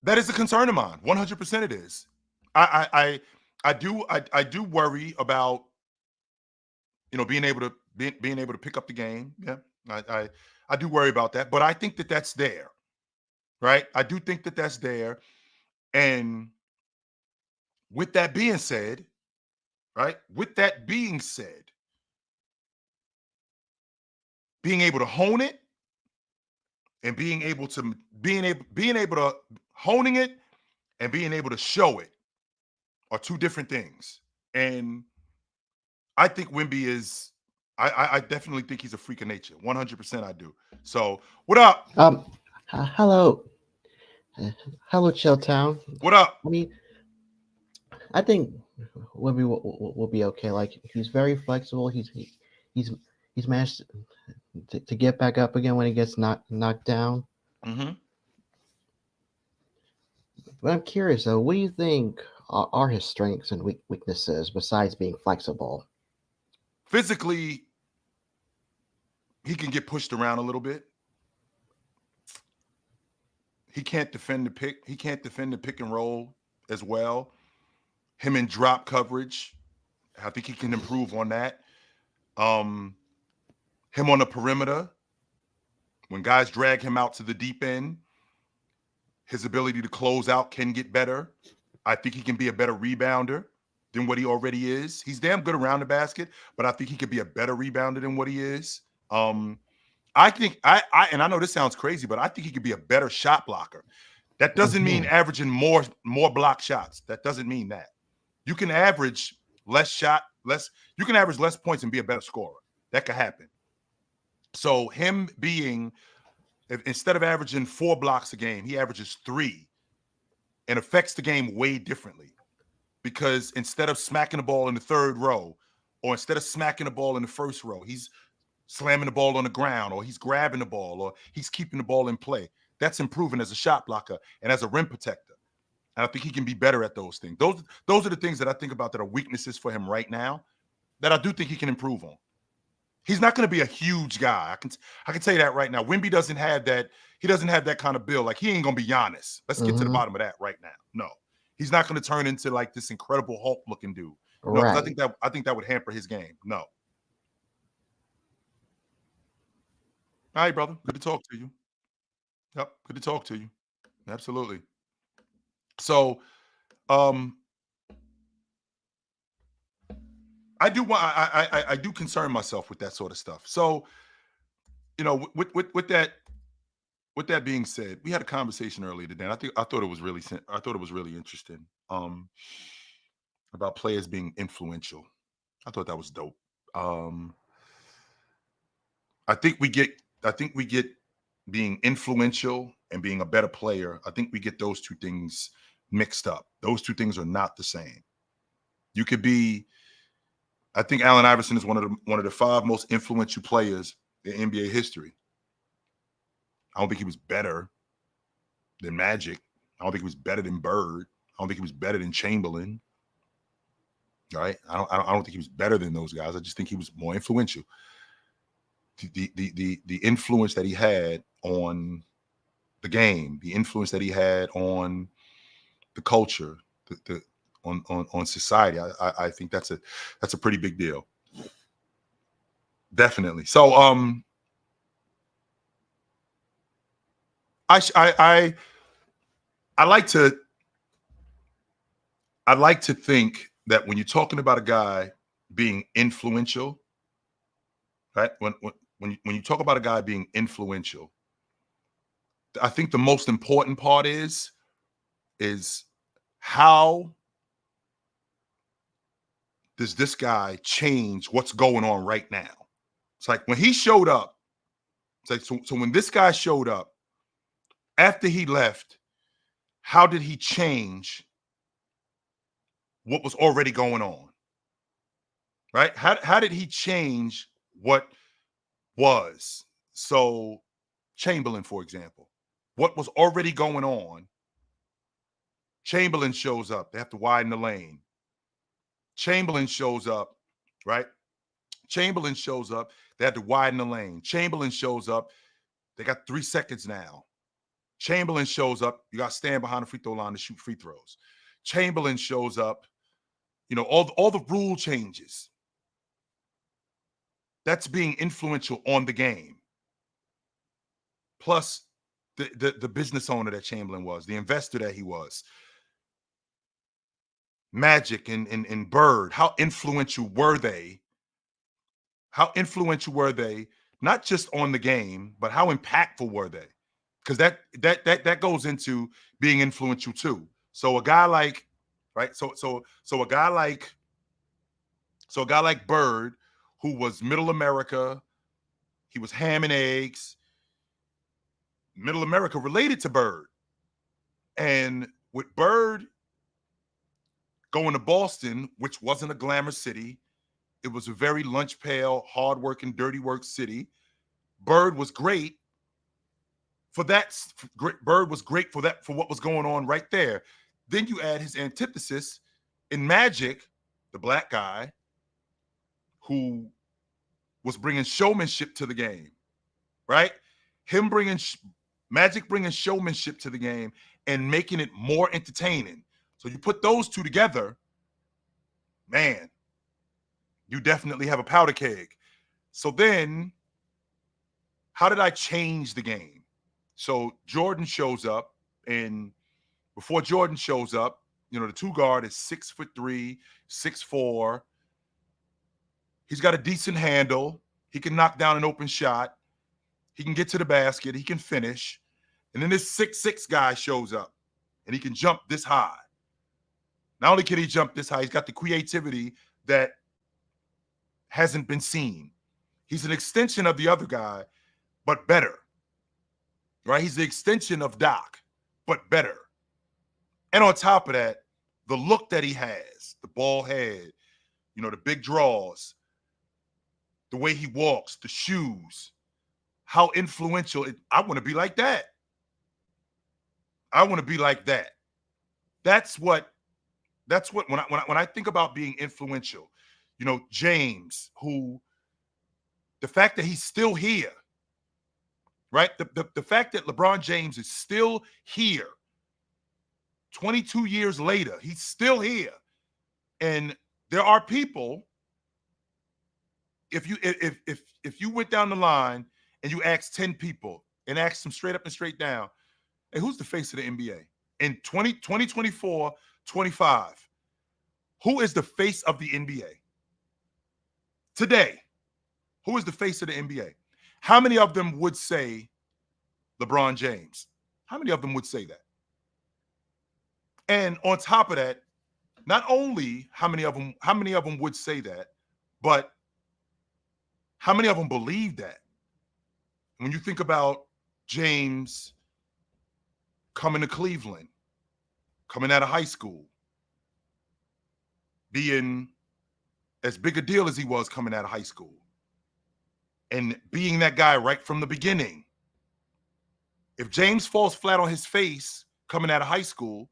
S1: that is a concern of mine. 100% it is. I do worry about, being able to pick up the game. Yeah, I do worry about that, but I think that that's there, right? I do think that that's there, and with that being said, right? With that being said, being able to hone it and being able to honing it and being able to show it are two different things. And I think Wemby is, I definitely think he's a freak of nature. 100% I do. So what up?
S3: Hello, Chilltown.
S1: What up?
S3: I mean, I think Wemby will be okay. Like, he's very flexible. He's managed to get back up again when he gets knocked down.
S1: Mm-hmm.
S3: But I'm curious, though, what do you think are his strengths and weaknesses besides being flexible?
S1: Physically, he can get pushed around a little bit. He can't defend the pick. He can't defend the pick and roll as well. Him in drop coverage, I think he can improve on that. Him on the perimeter, when guys drag him out to the deep end, his ability to close out can get better. I think he can be a better rebounder than what he already is. He's damn good around the basket, but I think he could be a better rebounder than what he is. I think and I know this sounds crazy, but I think he could be a better shot blocker. That doesn't mean averaging more block shots. That doesn't mean that. You can average you can average less points and be a better scorer. That could happen. So him being, instead of averaging 4 blocks a game, he averages 3 and affects the game way differently. Because instead of smacking the ball in the third row, or instead of smacking the ball in the first row, he's slamming the ball on the ground, or he's grabbing the ball, or he's keeping the ball in play. That's improving as a shot blocker and as a rim protector. And I think he can be better at those things. Those are the things that I think about that are weaknesses for him right now that I do think he can improve on. He's not going to be a huge guy. I can tell you that right now. Wemby doesn't have that. He doesn't have that kind of build. Like, he ain't going to be Giannis. Let's get to the bottom of that right now. No, he's not going to turn into like this incredible Hulk looking dude. No, right. I think that would hamper his game. No. All right, brother. Good to talk to you. Yep. Good to talk to you. Absolutely. So, I do concern myself with that sort of stuff. So, with that being said, we had a conversation earlier today, and I thought it was really interesting. About players being influential. I thought that was dope. I think we get being influential and being a better player. I think we get those two things mixed up. Those two things are not the same. You could be. I think Allen Iverson is one of the 5 most influential players in NBA history. I don't think he was better than Magic. I don't think he was better than Bird. I don't think he was better than Chamberlain. Right? I don't think he was better than those guys. I just think he was more influential. The influence that he had on the game, the influence that he had on the culture, on society, I think that's a pretty big deal. Definitely. So I like to think that when you're talking about a guy being influential, right? When you talk about a guy being influential, I think the most important part is how does this guy change what's going on right now? It's like when he showed up, it's like so when this guy showed up, after he left, how did he change what was already going on? Right? How did he change what was? So Chamberlain, for example, what was already going on, Chamberlain shows up. They have to widen the lane. Chamberlain shows up, right? Chamberlain shows up. They had to widen the lane. Chamberlain shows up. They got 3 seconds now. Chamberlain shows up. You got to stand behind the free throw line to shoot free throws. Chamberlain shows up. You know, all the rule changes. That's being influential on the game. Plus the business owner that Chamberlain was, the investor that he was. Magic and Bird, how influential were they? How influential were they, not just on the game, but how impactful were they? Because that goes into being influential too. So a guy like, right? So a guy like Bird, who was middle America, he was ham and eggs. Middle America related to Bird. And with Bird going to Boston, which wasn't a glamour city, it was a very lunch pail, hardworking, dirty work city. Bird was great for that. Bird was great for that, for what was going on right there. Then you add his antithesis in Magic, the black guy who was bringing showmanship to the game, right? Him bringing Magic, bringing showmanship to the game and making it more entertaining. So you put those two together, man, you definitely have a powder keg. So then, how did I change the game? So Jordan shows up, and before Jordan shows up, you know, the two guard is 6'3", 6'4". He's got a decent handle. He can knock down an open shot. He can get to the basket. He can finish. And then this 6'6" guy shows up, and he can jump this high. Not only can he jump this high, he's got the creativity that hasn't been seen. He's an extension of the other guy, but better, right? He's the extension of Doc, but better. And on top of that, the look that he has, the bald head, you know, the big draws, the way he walks, the shoes, how influential. I want to be like that. I want to be like that. That's what when I think about being influential, you know, James, who, the fact that he's still here, right? The fact that LeBron James is still here 22 years later, he's still here. And there are people, if you went down the line and you asked 10 people and asked them straight up and straight down, hey, who's the face of the NBA? In 2024, 25, who is the face of the NBA? Today, who is the face of the NBA? How many of them would say LeBron James? How many of them would say that? And on top of that, not only how many of them would say that, but how many of them believe that? When you think about James coming to Cleveland, coming out of high school, being as big a deal as he was coming out of high school, and being that guy right from the beginning. If James falls flat on his face coming out of high school,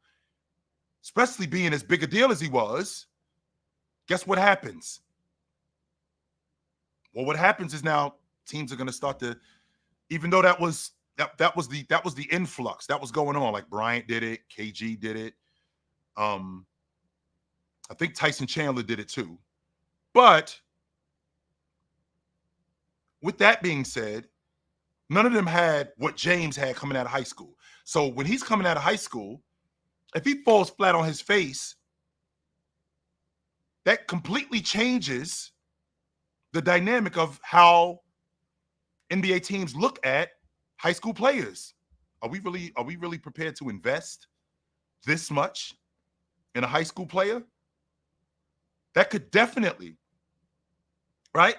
S1: especially being as big a deal as he was, guess what happens? Well, what happens is now teams are going to start to, even though that was the influx that was going on. Like Bryant did it, KG did it. I think Tyson Chandler did it too. But with that being said, None of them had what James had coming out of high school. So when he's coming out of high school, if he falls flat on his face, that completely changes the dynamic of how NBA teams look at high school players. Are we really prepared to invest this much in a high school player? That could definitely, right?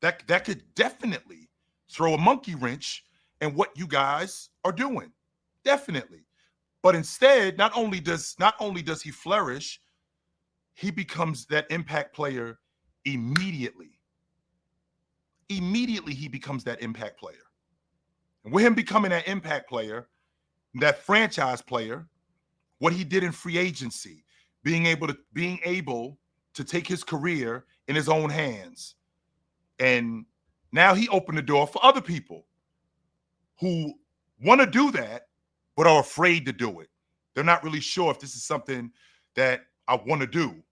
S1: That could definitely throw a monkey wrench in what you guys are doing. Definitely. But instead, not only does he flourish, he becomes that impact player immediately. Immediately he becomes that impact player. And with him becoming that impact player, that franchise player, what he did in free agency, being able to take his career in his own hands. And now he opened the door for other people who want to do that, but are afraid to do it. They're not really sure if this is something that I want to do,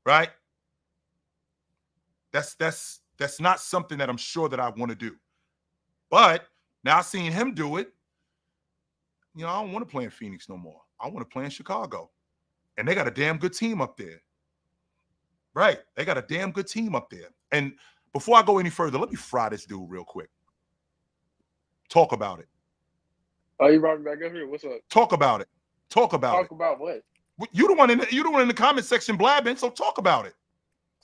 S1: right? That's not something that I'm sure that I want to do. But now seeing him do it, I don't want to play in Phoenix no more. I want to play in Chicago. And they got a damn good team up there. Right. They got a damn good team up there. And before I go any further, let me fry this dude real quick. Talk about it.
S2: Oh, you brought me back up here? What's up?
S1: Talk about it. Talk about
S2: what?
S1: You the one in the comment section blabbing, so talk about it.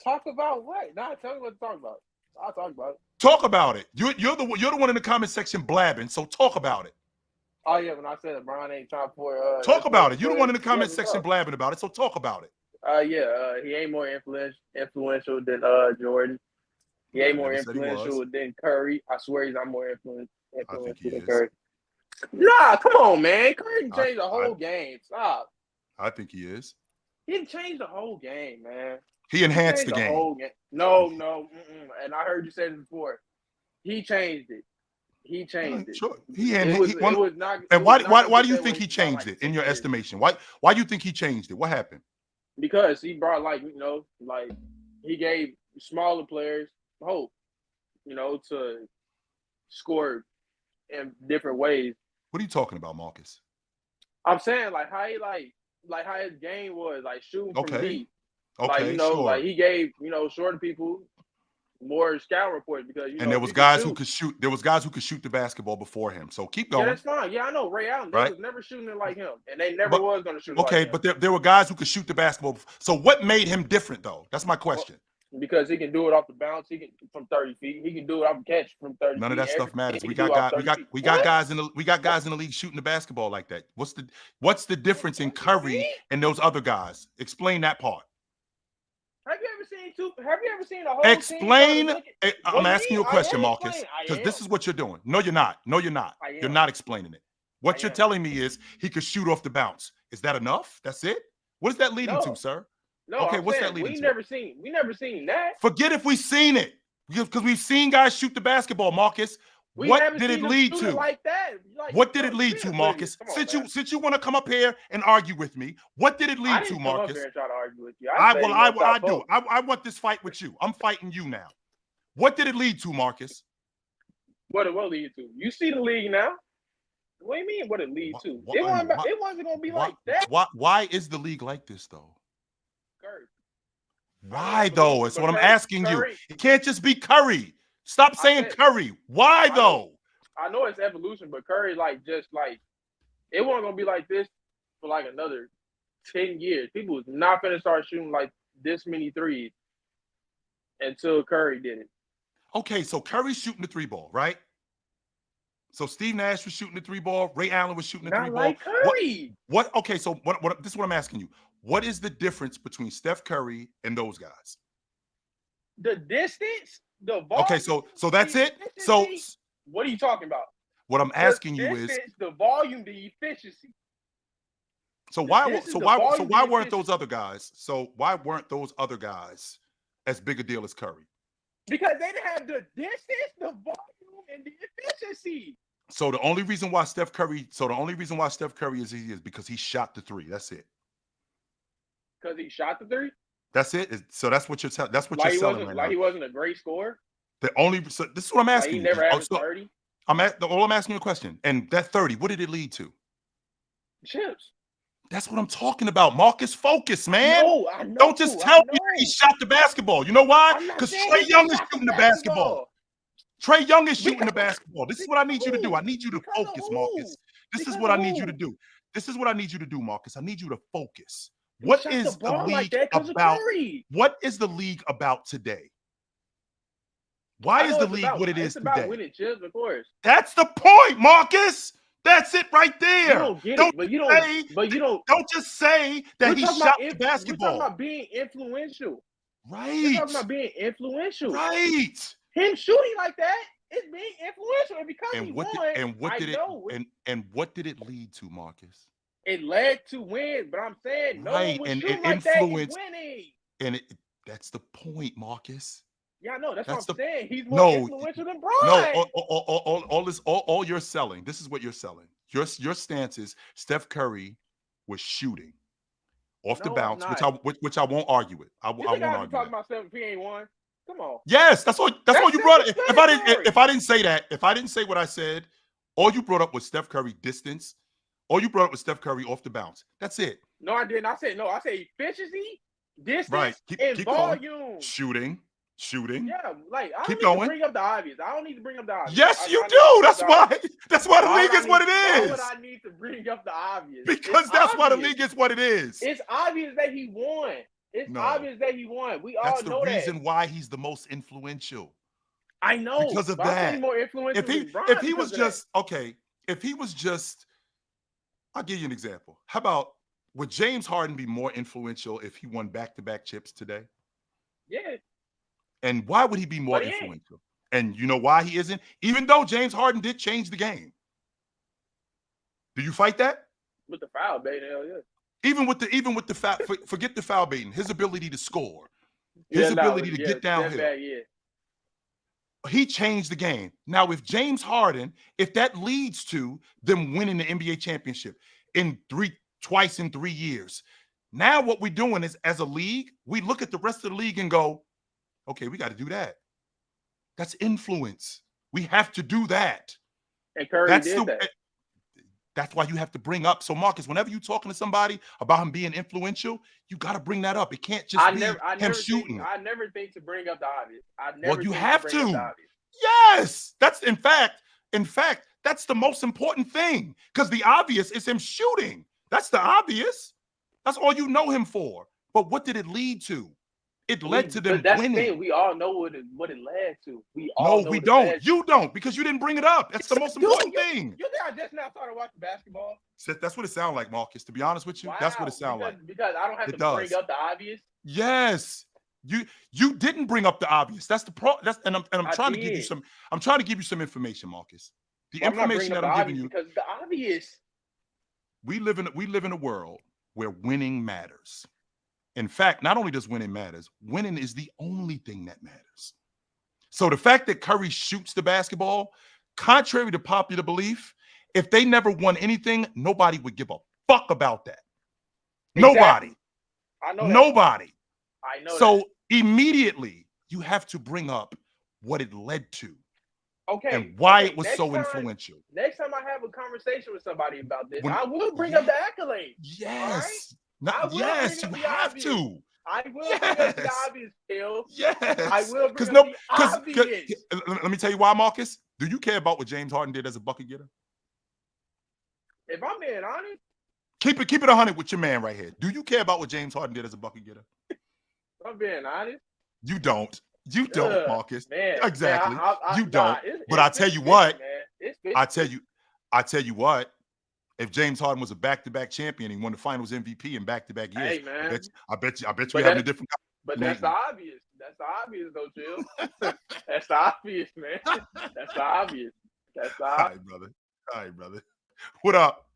S2: Talk about what? Nah, tell me what to talk about. I'll talk about it.
S1: Talk about it. You're the one in the comment section blabbing, so talk about it.
S2: Oh yeah, when I said LeBron ain't top 4.
S1: Talk about it. You're the one in the comment section blabbing about it, so talk about it.
S2: He ain't more influential than Jordan. He ain't more influential than Curry. I swear he's not more influential than Curry. Nah, come on, man. Curry changed the whole game. Stop.
S1: I think he is.
S2: He didn't change the whole game, man.
S1: He enhanced the game.
S2: Whole game. No. And I heard you say this before. He changed it.
S1: Sure. Why do you think he changed it in your estimation? Why do you think he changed it? What happened?
S2: Because he brought he gave smaller players hope, to score in different ways.
S1: What are you talking about, Marcus?
S2: I'm saying how his game was shooting from deep.
S1: Okay,
S2: sure. He gave shorter people more scout reports because
S1: there was guys who could shoot. There was guys who could shoot the basketball before him. So keep going.
S2: Yeah, that's fine. Yeah, I know Ray Allen. They was never shooting it like him, and they never was going to shoot. Okay,
S1: but there were guys who could shoot the basketball. So what made him different, though? That's my question.
S2: Because he can do it off the bounce. He can from 30 feet. He can do it off the catch from 30 feet.
S1: None of that stuff matters. We got guys in the league shooting the basketball like that. What's the difference in Curry and those other guys? Explain that part.
S2: Have you ever seen a whole
S1: Explain. I'm asking you a question, Marcus, because this is what you're doing. No, you're not. You're not explaining it. What you're telling me is he could shoot off the bounce. Is that enough? That's it? What is that leading to, sir?
S2: No.
S1: Okay, what's that leading to?
S2: We never seen that.
S1: Forget if we've seen it, because we've seen guys shoot the basketball, Marcus. What did it lead to? What did it lead to, Marcus? Since you want to come up here and argue with me, what did it lead to, Marcus?
S2: Come up here and try to argue with you.
S1: I want this fight with you. I'm fighting you now. What did it lead to, Marcus?
S2: What did it lead to? You see the league now. What do you mean? What it lead to? It wasn't gonna be like that.
S1: Why is the league like this though?
S2: Curry.
S1: Why though? That's what I'm asking you. It can't just be Curry. Stop saying Curry. Why though?
S2: I know it's evolution, but Curry, it wasn't gonna be like this for another 10 years. People was not gonna start shooting this many threes until Curry did it.
S1: Okay, so Curry's shooting the 3-ball, right? So Steve Nash was shooting the 3-ball. Ray Allen was shooting the 3-ball.
S2: Like Curry.
S1: What? Okay, so what? This is what I'm asking you. What is the difference between Steph Curry and those guys?
S2: The distance. The volume,
S1: okay, so that's it. So
S2: what are you talking about?
S1: What I'm asking you is
S2: the volume, the efficiency.
S1: So why weren't those other guys? So why weren't those other guys as big a deal as Curry?
S2: Because they didn't have the distance, the volume, and the efficiency.
S1: So the only reason why Steph Curry is because he shot the 3. That's it.
S2: Because he shot the 3.
S1: That's it. So that's what you're telling. That's what you're selling right now.
S2: He wasn't a great scorer.
S1: So this is what I'm asking.
S2: He never averaged 30.
S1: I'm asking you a question. And that 30, what did it lead to?
S2: Chips.
S1: That's what I'm talking about. Marcus, focus, man.
S2: No, I know.
S1: Don't just tell me that he shot the basketball. You know why? Because Trae Young is shooting the basketball. Trae Young is shooting the basketball. This is what I need you to do. I need you to focus, Marcus. This is what I need you to do. This is what I need you to do, Marcus. I need you to focus. What is the league about? What is the league about today? Why is the league what it is today? It's about
S2: winning chips, of course.
S1: That's the point, Marcus. That's it right there.
S2: You don't get it, but you don't.
S1: Don't just say that he shot the basketball.
S2: We're talking about being influential.
S1: Right.
S2: We're talking about being influential.
S1: Right.
S2: Him shooting like that is being influential, and because he won,
S1: what did it lead to, Marcus?
S2: It led to wins, but I'm saying no one was shooting like that is winning.
S1: And that's the point, Marcus.
S2: Yeah, I know. That's what I'm saying. He's more influential than Bron.
S1: No, all you're selling. This is what you're selling. Your stance is Steph Curry was shooting off the bounce, which I won't argue with. I won't argue.
S2: Talking about Steph if he ain't won. Come on.
S1: Yes, that's all you brought. If I didn't say that, if I didn't say what I said, all you brought up was Steph Curry distance. All you brought up was Steph Curry off the bounce. That's it.
S2: No, I didn't. I said efficiency, distance,
S1: right.
S2: And volume.
S1: Going. Shooting.
S2: Yeah, like I don't need to bring up the obvious.
S1: Yes, you do. That's why the league is what it is.
S2: Why would I need to bring up the obvious?
S1: Because that's why the league is what it is.
S2: It's obvious that he won. Obvious that he won. We all know that. That's the
S1: reason why he's the most influential.
S2: I know.
S1: Because of that.
S2: More influential
S1: if he was just okay, if he was just, I'll give you an example. How about would James Harden be more influential if he won back-to-back chips today?
S2: Yeah.
S1: And why would he be more influential? And you know why he isn't? Even though James Harden did change the game. Do you fight that?
S2: With the foul baiting, hell yeah.
S1: Even with the foul, forget the foul baiting. His ability to score, his ability to get downhill. He changed the game. Now, if James Harden, if that leads to them winning the NBA championship twice in 3 years, now what we're doing is, as a league, we look at the rest of the league and go, okay, we got to do that. That's influence. We have to do that.
S2: And Curry did that.
S1: That's why you have to bring up. So, Marcus, whenever you're talking to somebody about him being influential, you got to bring that up. It can't just be him shooting.
S2: I never think to bring up the obvious.
S1: Well, you have to. Yes. That's, in fact, that's the most important thing, because the obvious is him shooting. That's the obvious. That's all you know him for. But what did it lead to? It led to them winning.
S2: The thing. We all know what it led to. We
S1: don't. You don't, because you didn't bring it up. That's the most important thing.
S2: You think I just now started watching basketball?
S1: That's what it sounds like, Marcus. To be honest with you, that's what it sounds like.
S2: Because I don't have to bring up the obvious.
S1: Yes, you didn't bring up the obvious. That's the problem. And I'm trying to give you some. I'm trying to give you some information, Marcus. The information that I'm giving you,
S2: because the obvious.
S1: We live in a world where winning matters. In fact, not only does winning matters, winning is the only thing that matters. So the fact that Curry shoots the basketball, contrary to popular belief, if they never won anything, nobody would give a fuck about that. Exactly. Nobody.
S2: I know that.
S1: Nobody.
S2: I know.
S1: So immediately you have to bring up what it led to.
S2: Okay.
S1: And why it was so influential.
S2: Next time I have a conversation with somebody about this, I will bring up the accolades.
S1: Yes. Yes, you have to.
S2: I will bring up the obvious, Phil.
S1: Yes.
S2: I will bring up the obvious.
S1: Let me tell you why, Marcus. Do you care about what James Harden did as a bucket getter?
S2: If I'm being honest.
S1: Keep it 100 with your man right here. Do you care about what James Harden did as a bucket getter?
S2: If I'm being honest.
S1: You don't. You don't, Marcus.
S2: Man,
S1: exactly.
S2: Man,
S1: you don't. But I tell you what. I tell you what. If James Harden was a back-to-back champion, he won the Finals MVP in back-to-back years.
S2: Hey, man.
S1: I bet you we're having a different.
S2: But that's the obvious. That's the obvious, though, Jill. That's the obvious, man. That's the obvious. That's the obvious.
S1: All right, brother. What up?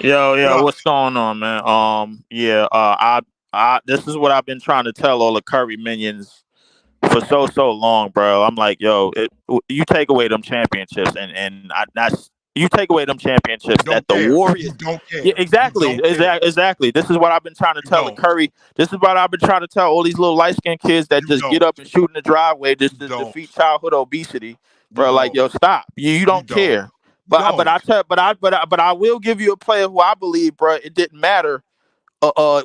S4: Yo, what's going on, man? I this is what I've been trying to tell all the Curry minions for so long, bro. I'm like, you take away them championships, you take away them championships that the Warriors.
S1: You don't care.
S4: Yeah, exactly. This is what I've been trying to tell the Curry. This is what I've been trying to tell all these little light-skinned kids that just get up and shoot in the driveway just to defeat childhood obesity. bro. Like, yo, stop. You don't care. But I will give you a player who I believe, bro, it didn't matter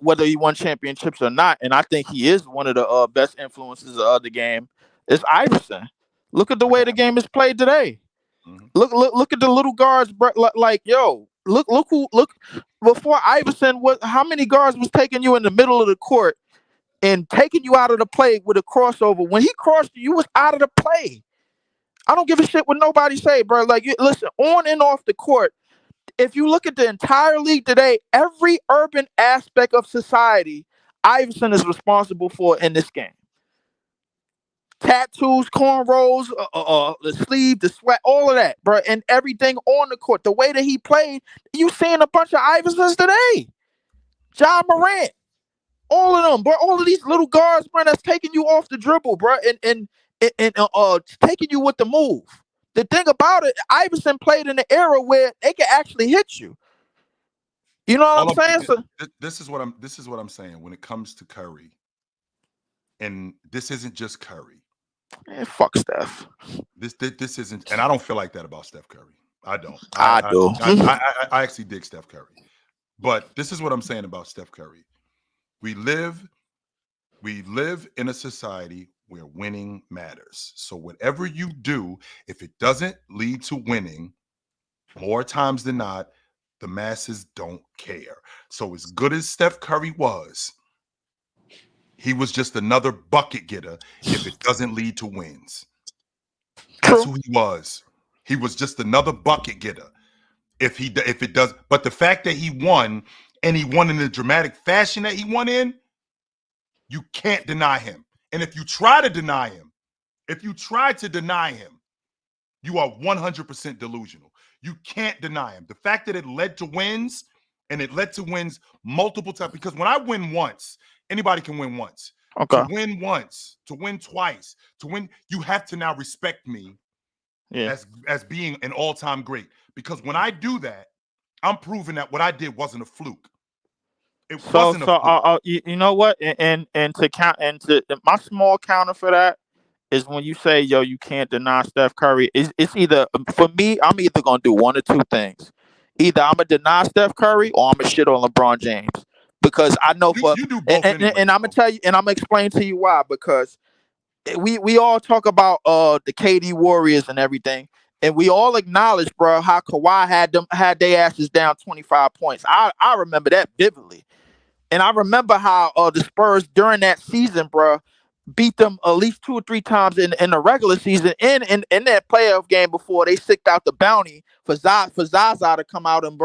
S4: whether he won championships or not, and I think he is one of the best influences of the game. It's Iverson. Look at the way the game is played today. Mm-hmm. Look at the little guards, bro. Like, yo, look before Iverson, how many guards was taking you in the middle of the court and taking you out of the play with a crossover? When he crossed you, you was out of the play. I don't give a shit what nobody say, bro. Like, listen, on and off the court, if you look at the entire league today, every urban aspect of society, Iverson is responsible for in this game. Tattoos, cornrows, the sleeve, the sweat, all of that, bro, and everything on the court. The way that he played, you seeing a bunch of Iversons today. Ja Morant, all of them, bro. All of these little guards, bro, that's taking you off the dribble, bro, and taking you with the move. The thing about it, Iverson played in an era where they could actually hit you. You know what I'm saying? So,
S1: this is what I'm saying when it comes to Curry. And this isn't just Curry.
S4: Man, fuck Steph.
S1: This isn't, and I don't feel like that about Steph Curry. I don't.
S4: I do.
S1: I actually dig Steph Curry. But this is what I'm saying about Steph Curry. We live in a society where winning matters. So whatever you do, if it doesn't lead to winning, more times than not, the masses don't care. So as good as Steph Curry was, he was just another bucket getter if it doesn't lead to wins. That's who he was. He was just another bucket getter if it does. But the fact that he won, and he won in the dramatic fashion that he won in, you can't deny him. And if you try to deny him, you are 100% delusional. You can't deny him. The fact that it led to wins, and it led to wins multiple times, because when I win once, anybody can win once. Okay. To win once, to win twice, to win, you have to now respect me as being an all-time great. Because when I do that, I'm proving that what I did wasn't a fluke. It wasn't a fluke.
S4: You know what? And to count, and to my small counter for that is when you say, yo, you can't deny Steph Curry. It's either, for me, I'm either gonna do one or two things. Either I'm gonna deny Steph Curry or I'm gonna shit on LeBron James. Because I know you do both anyway, and I'm gonna tell you, and I'm gonna explain to you why. Because we all talk about the KD Warriors and everything, and we all acknowledge, bro, how Kawhi had their asses down 25 points. I remember that vividly, and I remember how the Spurs during that season, bro, beat them at least 2 or 3 times in the regular season, and in that playoff game before they sicked out the bounty for Zaza to come out and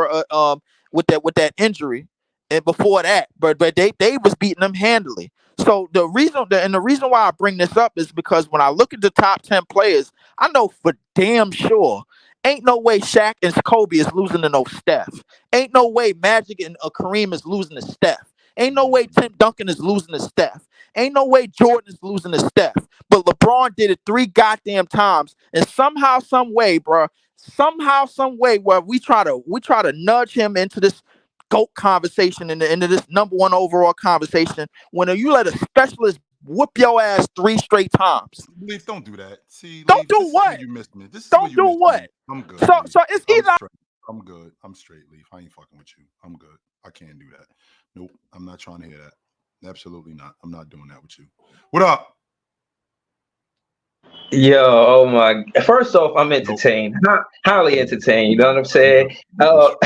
S4: with that injury. And before that, but they was beating them handily. So the reason why I bring this up is because when I look at the top 10 players, I know for damn sure ain't no way Shaq and Kobe is losing to no Steph. Ain't no way Magic and Kareem is losing to Steph. Ain't no way Tim Duncan is losing to Steph. Ain't no way Jordan is losing to Steph. But LeBron did it 3 goddamn times, and somehow, some way, bro, where we try to nudge him into this GOAT conversation, into this number 1 overall conversation, when you let a specialist whoop your ass 3 straight times.
S1: Leaf, don't do that. See,
S4: don't do what?
S1: You missed me.
S4: Don't do what?
S1: I'm good.
S4: So it's either
S1: I'm good. I'm straight, Leaf. I ain't fucking with you. I'm good. I can't do that. Nope. I'm not trying to hear that. Absolutely not. I'm not doing that with you. What up?
S5: Yo, oh my! First off, I'm entertained, highly entertained. You know what I'm saying? The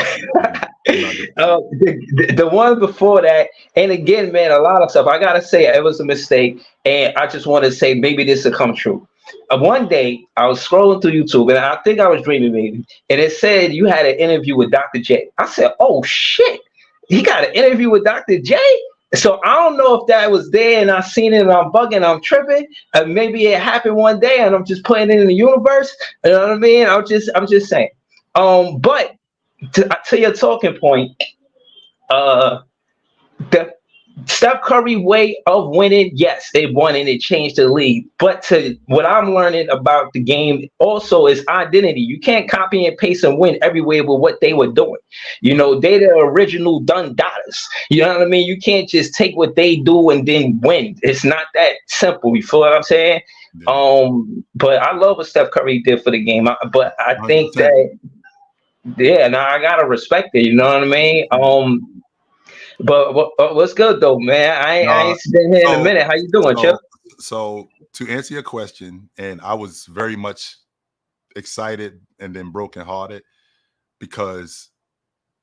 S5: one before that, and again, man, a lot of stuff. I gotta say, it was a mistake, and I just want to say maybe this will come true. One day, I was scrolling through YouTube, and I think I was dreaming, maybe, and it said you had an interview with Dr. J. I said, "Oh shit, he got an interview with Dr. J." So I don't know if that was there and I seen it and I'm bugging, I'm tripping. Maybe it happened one day and I'm just putting it in the universe. You know what I mean? I'm just saying. But to your talking point, the Steph Curry way of winning, yes, they won and it changed the league. But to what I'm learning about the game also is identity. You can't copy and paste and win everywhere with what they were doing. You know, they're the original Dundadas. You know what I mean? You can't just take what they do and then win. It's not that simple. You feel what I'm saying? But I love what Steph Curry did for the game. But I think
S1: 100%.
S5: that, yeah, now I gotta respect it. You know what I mean? But what's good though, man? I ain't been here in a minute. How you doing, Chip?
S1: So to answer your question, and I was very much excited and then brokenhearted because,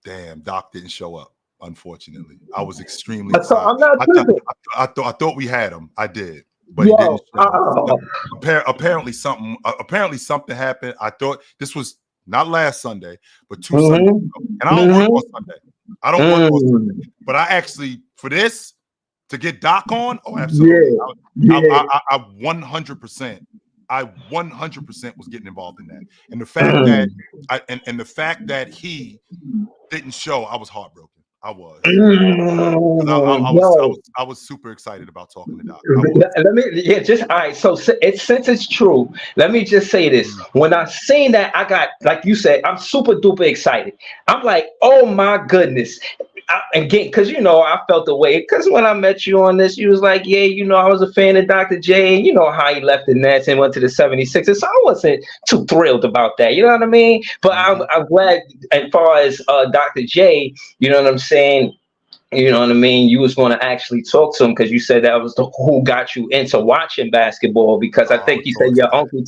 S1: damn, Doc didn't show up. Unfortunately, I was extremely excited.
S5: I'm not tripping.
S1: I thought we had him. I did, but he didn't show up. Apparently something happened. I thought this was not last Sunday, but 2 Sundays ago. And I don't work on Sunday. I don't work on Sunday. But I actually, for this, to get Doc on, oh, absolutely. I 100%. I 100% was getting involved in that. And the fact that the fact that he didn't show, I was heartbroken. I was. I was super excited about talking to Doc.
S5: Let me, all right. So since it's true, let me just say this. When I seen that, I got, like you said, I'm super duper excited. I'm like, oh my goodness. Again, because I felt the way, because when I met you on this, you was like, yeah, I was a fan of Dr. J, and you know how he left the Nets and went to the 76ers, so I wasn't too thrilled about that, you know what I mean? But I'm glad, as far as Dr. J, you know what I'm saying, you know what I mean, you was going to actually talk to him, because you said that was who got you into watching basketball, because I think you said your uncle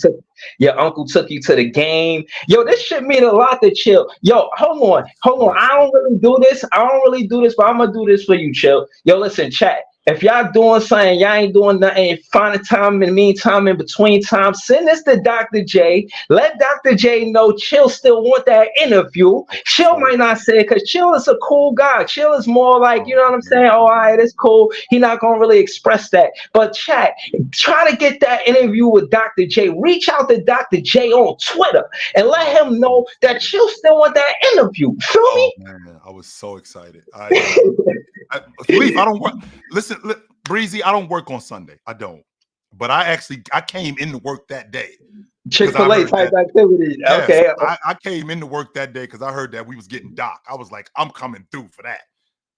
S5: took you to the game. Yo, this shit mean a lot to Chill. Yo, hold on. I don't really do this, but I'm gonna do this for you, Chill. Yo, listen, chat. If y'all doing something, y'all ain't doing nothing, find a time in the meantime, in between time, send this to Dr. J. Let Dr. J know Chill still want that interview. Chill might not say it, because Chill is a cool guy. Chill is more like, you know what I'm saying? Oh, all right, it's cool. He not going to really express that. But chat, try to get that interview with Dr. J. Reach out to Dr. J on Twitter and let him know that Chill still want that interview. Feel me?
S1: Man, I was so excited. Leaf, I don't work. Listen, Breezy, I don't work on Sunday. I don't. But I came into work that day.
S5: Chick-fil-A type activity. Yes, okay.
S1: I came into work that day because I heard that we was getting Doc. I was like, I'm coming through for that.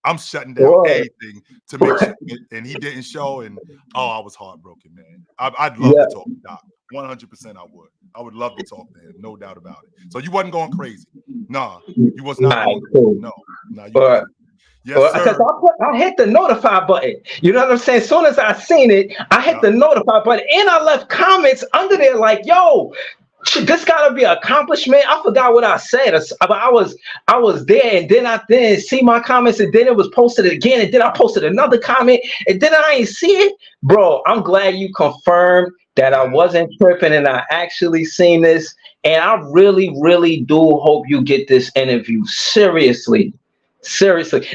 S1: I'm shutting down anything to make sure. And he didn't show. And I was heartbroken, man. I'd love to talk to Doc. 100% I would. I would love to talk to him. No doubt about it. So you wasn't going crazy. Nah, you was not going crazy. No, you wasn't. Yes, sir.
S5: Because I hit the notify button. You know what I'm saying? As soon as I seen it, I hit the notify button, and I left comments under there like, yo, this gotta be an accomplishment. I forgot what I said. I was there, and then I didn't see my comments, and then it was posted again, and then I posted another comment, and then I ain't see it. Bro, I'm glad you confirmed that I wasn't tripping and I actually seen this. And I really, really do hope you get this interview. Seriously.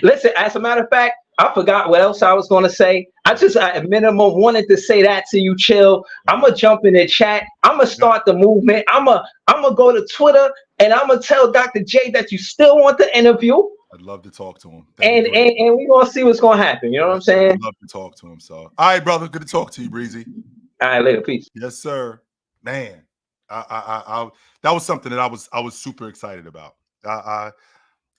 S5: Listen, as a matter of fact, I forgot what else I was going to say. I just at minimum wanted to say that to you, Chill. I'm going to jump in the chat. I'm going to start the movement. I'm going to go to Twitter, and I'm going to tell Dr. J that you still want the interview.
S1: I'd love to talk to him.
S5: And we're going to see what's going to happen. You know what I'm saying?
S1: I'd love to talk to him. So, all right, brother. Good to talk to you, Breezy.
S5: All right, later. Peace.
S1: Yes, sir. Man, I that was something that I was super excited about.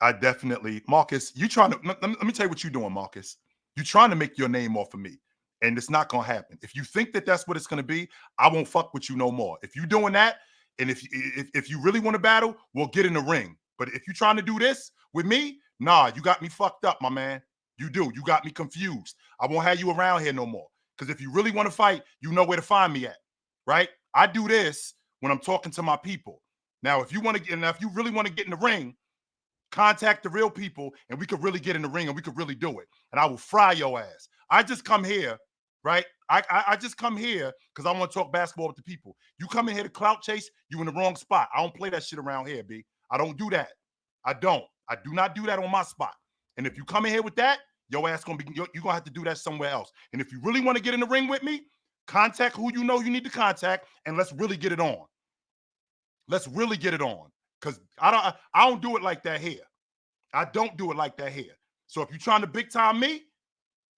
S1: I definitely, Marcus, you trying to, let me tell you what you're doing, Marcus. You're trying to make your name off of me, and it's not going to happen. If you think that that's what it's going to be, I won't fuck with you no more. If you're doing that, and if you really want to battle, we'll get in the ring. But if you're trying to do this with me, nah, you got me fucked up, my man. You do. You got me confused. I won't have you around here no more. Because if you really want to fight, you know where to find me at, right? I do this when I'm talking to my people. Now, if you really want to get in the ring, contact the real people, and we could really get in the ring, and we could really do it. And I will fry your ass. I just come here, right? I just come here because I want to talk basketball with the people. You come in here to clout chase, you in the wrong spot. I don't play that shit around here, B. I don't do that. I do not do that on my spot. And if you come in here with that, your ass you're gonna have to do that somewhere else. And if you really want to get in the ring with me, contact who you know you need to contact, and let's really get it on. Let's really get it on. Because I don't do it like that here. I don't do it like that here. So if you're trying to big time me,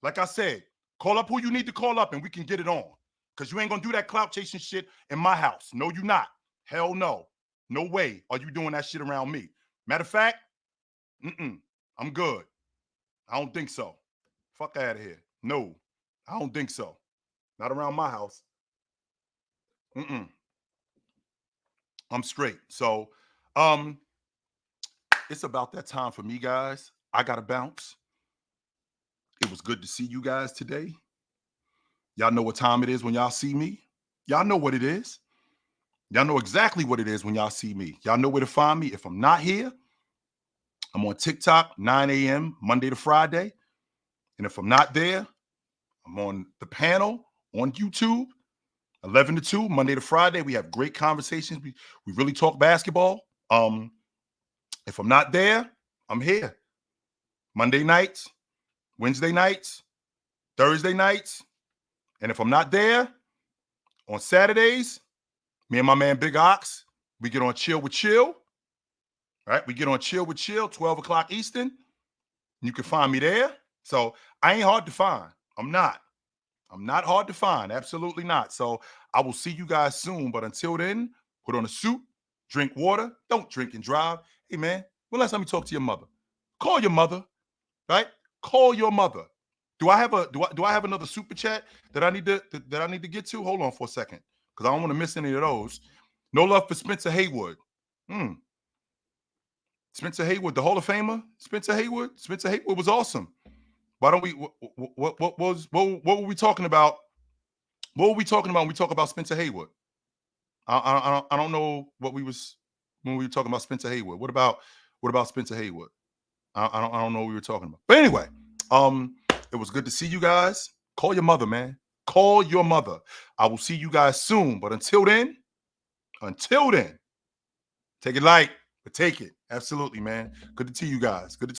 S1: like I said, call up who you need to call up and we can get it on. Because you ain't going to do that clout chasing shit in my house. No, you not. Hell no. No way are you doing that shit around me. Matter of fact, I'm good. I don't think so. Fuck out of here. No, I don't think so. Not around my house. I'm straight. So, it's about that time for me, guys. I gotta bounce. It was good to see you guys today. Y'all know what time it is when y'all see me. Y'all know what it is. Y'all know exactly what it is when y'all see me. Y'all know where to find me. If I'm not here, I'm on TikTok, 9 a.m., Monday to Friday. And if I'm not there, I'm on the panel on YouTube, 11 to 2, Monday to Friday. We have great conversations. We really talk basketball. If I'm not there, I'm here. Monday nights, Wednesday nights, Thursday nights. And if I'm not there, on Saturdays, me and my man Big Ox, we get on Chill with Chill. Right? We get on Chill with Chill, 12 o'clock Eastern. You can find me there. So I ain't hard to find. I'm not hard to find. Absolutely not. So I will see you guys soon. But until then, put on a suit, drink water. Don't drink and drive. Hey, man, well, last time you talk to your mother. Call your mother, right? Call your mother. Do I have another super chat that I need to get to? Hold on for a second, because I don't want to miss any of those. No love for Spencer Haywood. Spencer Haywood, the Hall of Famer. Spencer Haywood was awesome. Why don't we? What were we talking about? What were we talking about when we talk about Spencer Haywood? I don't know what we was when we were talking about Spencer Haywood. What about Spencer Haywood? I don't know what we were talking about. But anyway, it was good to see you guys. Call your mother, man. Call your mother. I will see you guys soon. But until then, take it light, but take it. Absolutely, man. Good to see you guys. Good to